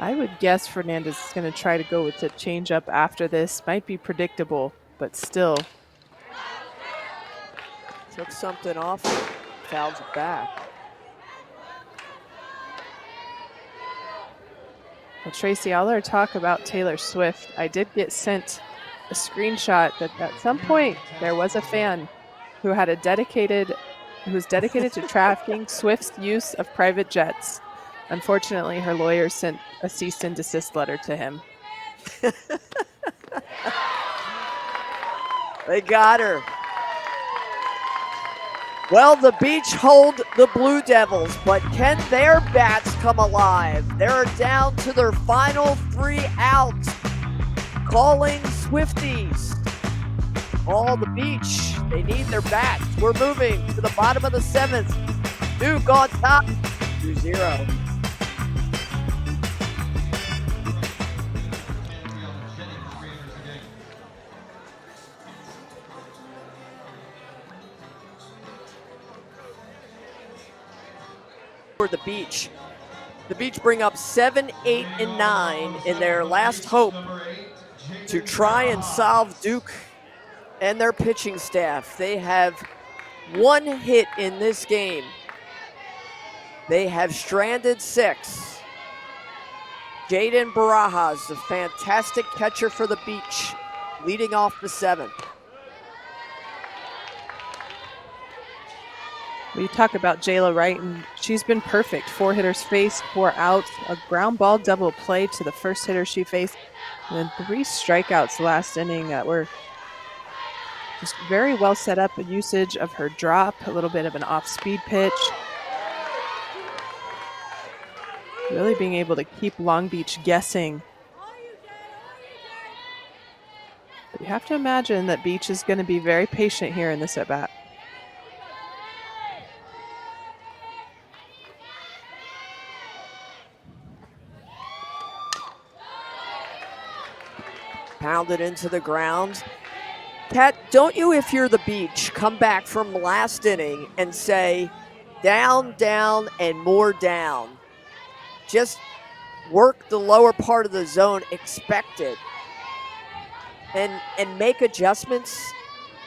I would guess Fernandez is going to try to go with a changeup after this. Might be predictable, but still. Took something off, fouls it back. Well, Tracy, I'll let her talk about Taylor Swift. I did get sent a screenshot that at some point there was a fan who was dedicated to tracking Swift's use of private jets. Unfortunately, her lawyers sent a cease and desist letter to him. They got her. Well, the Beach hold the Blue Devils, but can their bats come alive? They're down to their final 3 outs. Calling Swifties. All the Beach, they need their bats. We're moving to the bottom of the 7th. Duke on top, 2-0. For the Beach. The Beach bring up 7, 8, and 9 in their last hope to try and solve Duke and their pitching staff. They have 1 hit in this game. They have stranded 6. Jaden Barajas, a fantastic catcher for the Beach, leading off the 7th. We talk about Jayla Wright, and she's been perfect. 4 hitters faced, 4 outs, a ground ball double play to the first hitter she faced, and then 3 strikeouts last inning that were just very well set up. A usage of her drop, a little bit of an off-speed pitch. Really being able to keep Long Beach guessing. But you have to imagine that Beach is going to be very patient here in this at-bat. Pounded into the ground. Kat, don't you, if you're the Beach, come back from last inning and say, down, down, and more down. Just work the lower part of the zone, expect it, and make adjustments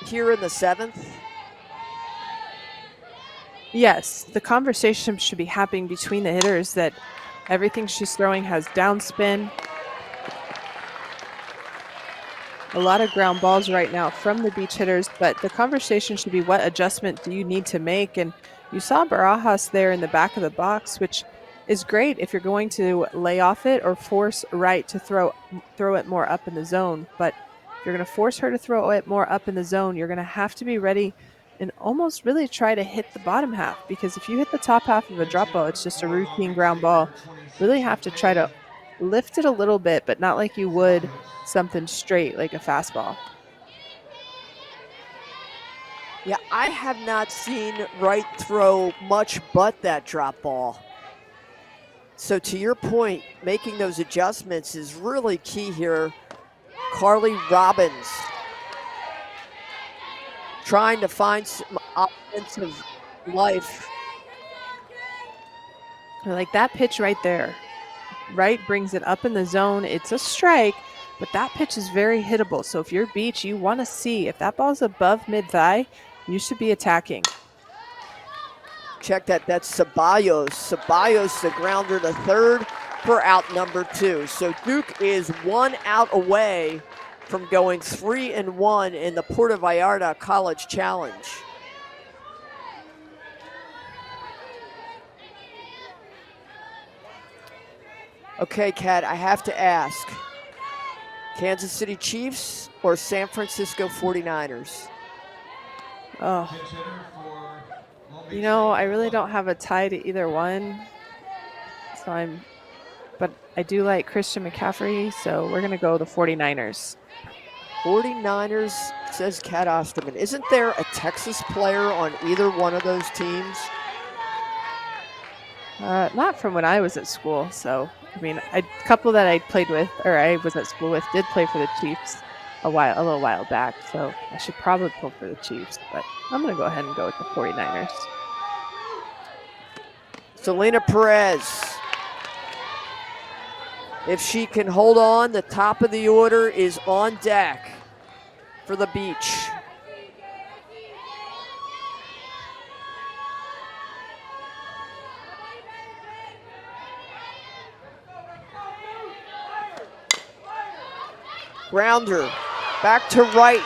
here in the 7th? Yes, the conversation should be happening between the hitters that everything she's throwing has downspin. A lot of ground balls right now from the Beach hitters, but the conversation should be what adjustment do you need to make? And you saw Barajas there in the back of the box, which is great if you're going to lay off it or force Wright to throw it more up in the zone. But if you're going to force her to throw it more up in the zone, you're going to have to be ready and almost really try to hit the bottom half, because if you hit the top half of a drop ball, it's just a routine ground ball. Really have to try to lift it a little bit, but not like you would something straight like a fastball. Yeah, I have not seen Wright throw much but that drop ball. So to your point, making those adjustments is really key here Carly Robbins trying to find some offensive life. Like that pitch right there. Right brings it up in the zone. It's a strike, but that pitch is very hittable. So if you're Beach, you want to see if that ball's above mid-thigh, you should be attacking. Check that. That's Ceballos. Ceballos, the grounder to third for out number 2. So Duke is 1 out away from going 3-1 in the Puerto Vallarta College Challenge. Okay, Kat, I have to ask. Kansas City Chiefs or San Francisco 49ers? Oh. You know, I really don't have a tie to either one. But I do like Christian McCaffrey, so we're going to go the 49ers. 49ers, says Kat Osterman. Isn't there a Texas player on either one of those teams? Not from when I was at school. So, I mean, a couple that I played with, or I was at school with, did play for the Chiefs a little while back. So I should probably pull for the Chiefs, but I'm going to go ahead and go with the 49ers. Selena Perez. If she can hold on, the top of the order is on deck for the Beach. Grounder, back to right.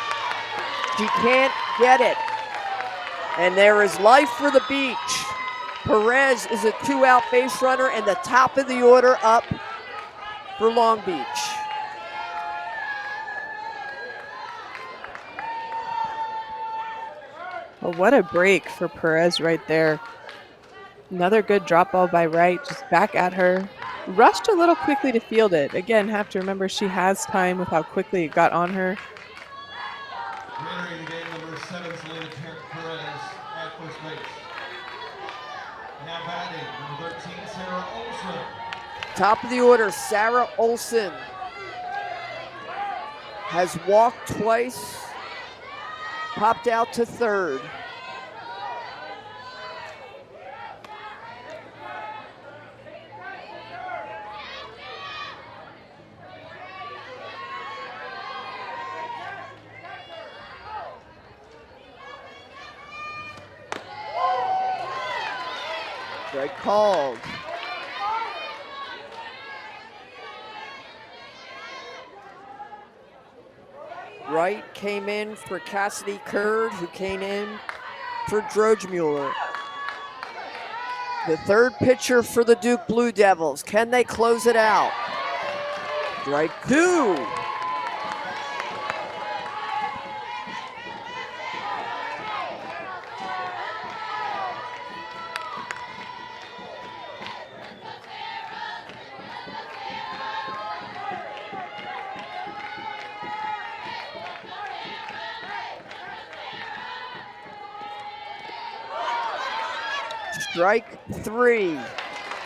She can't get it. And there is life for the Beach. Perez is a 2-out base runner, and the top of the order up for Long Beach. Well, what a break for Perez right there. Another good drop ball by Wright, just back at her. Rushed a little quickly to field it. Again, have to remember she has time with how quickly it got on her. Entering the game, number 7, Selena Perez at first base. Now batting, number 13, Sarah Olson. Top of the order, Sarah Olson has walked twice, popped out to third. Strike called. Wright came in for Cassidy Curd, who came in for Drogemuller. The third pitcher for the Duke Blue Devils. Can they close it out? Strike 2. Strike 3,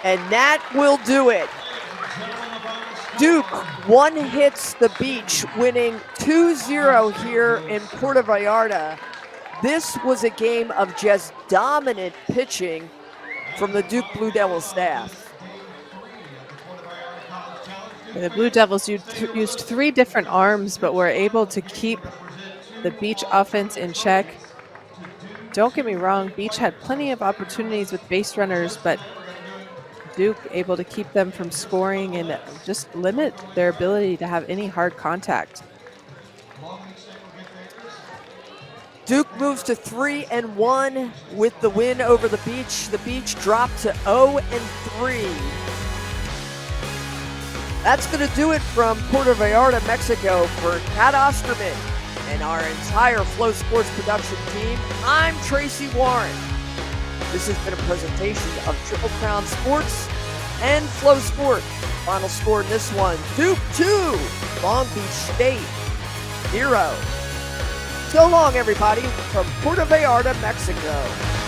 and that will do it. Duke one hits the Beach, winning 2-0 here in Puerto Vallarta. This was a game of just dominant pitching from the Duke Blue Devils staff. The Blue Devils used 3 different arms, but were able to keep the Beach offense in check. Don't get me wrong, Beach had plenty of opportunities with base runners, but Duke able to keep them from scoring and just limit their ability to have any hard contact. Duke moves to 3-1 with the win over the Beach. The Beach dropped to 0-3. That's going to do it from Puerto Vallarta, Mexico. For Kat Osterman and our entire Flow Sports production team, I'm Tracy Warren. This has been a presentation of Triple Crown Sports and Flow Sport. Final score in this one, Duke 2, Long Beach State 0. So long, everybody, from Puerto Vallarta, Mexico.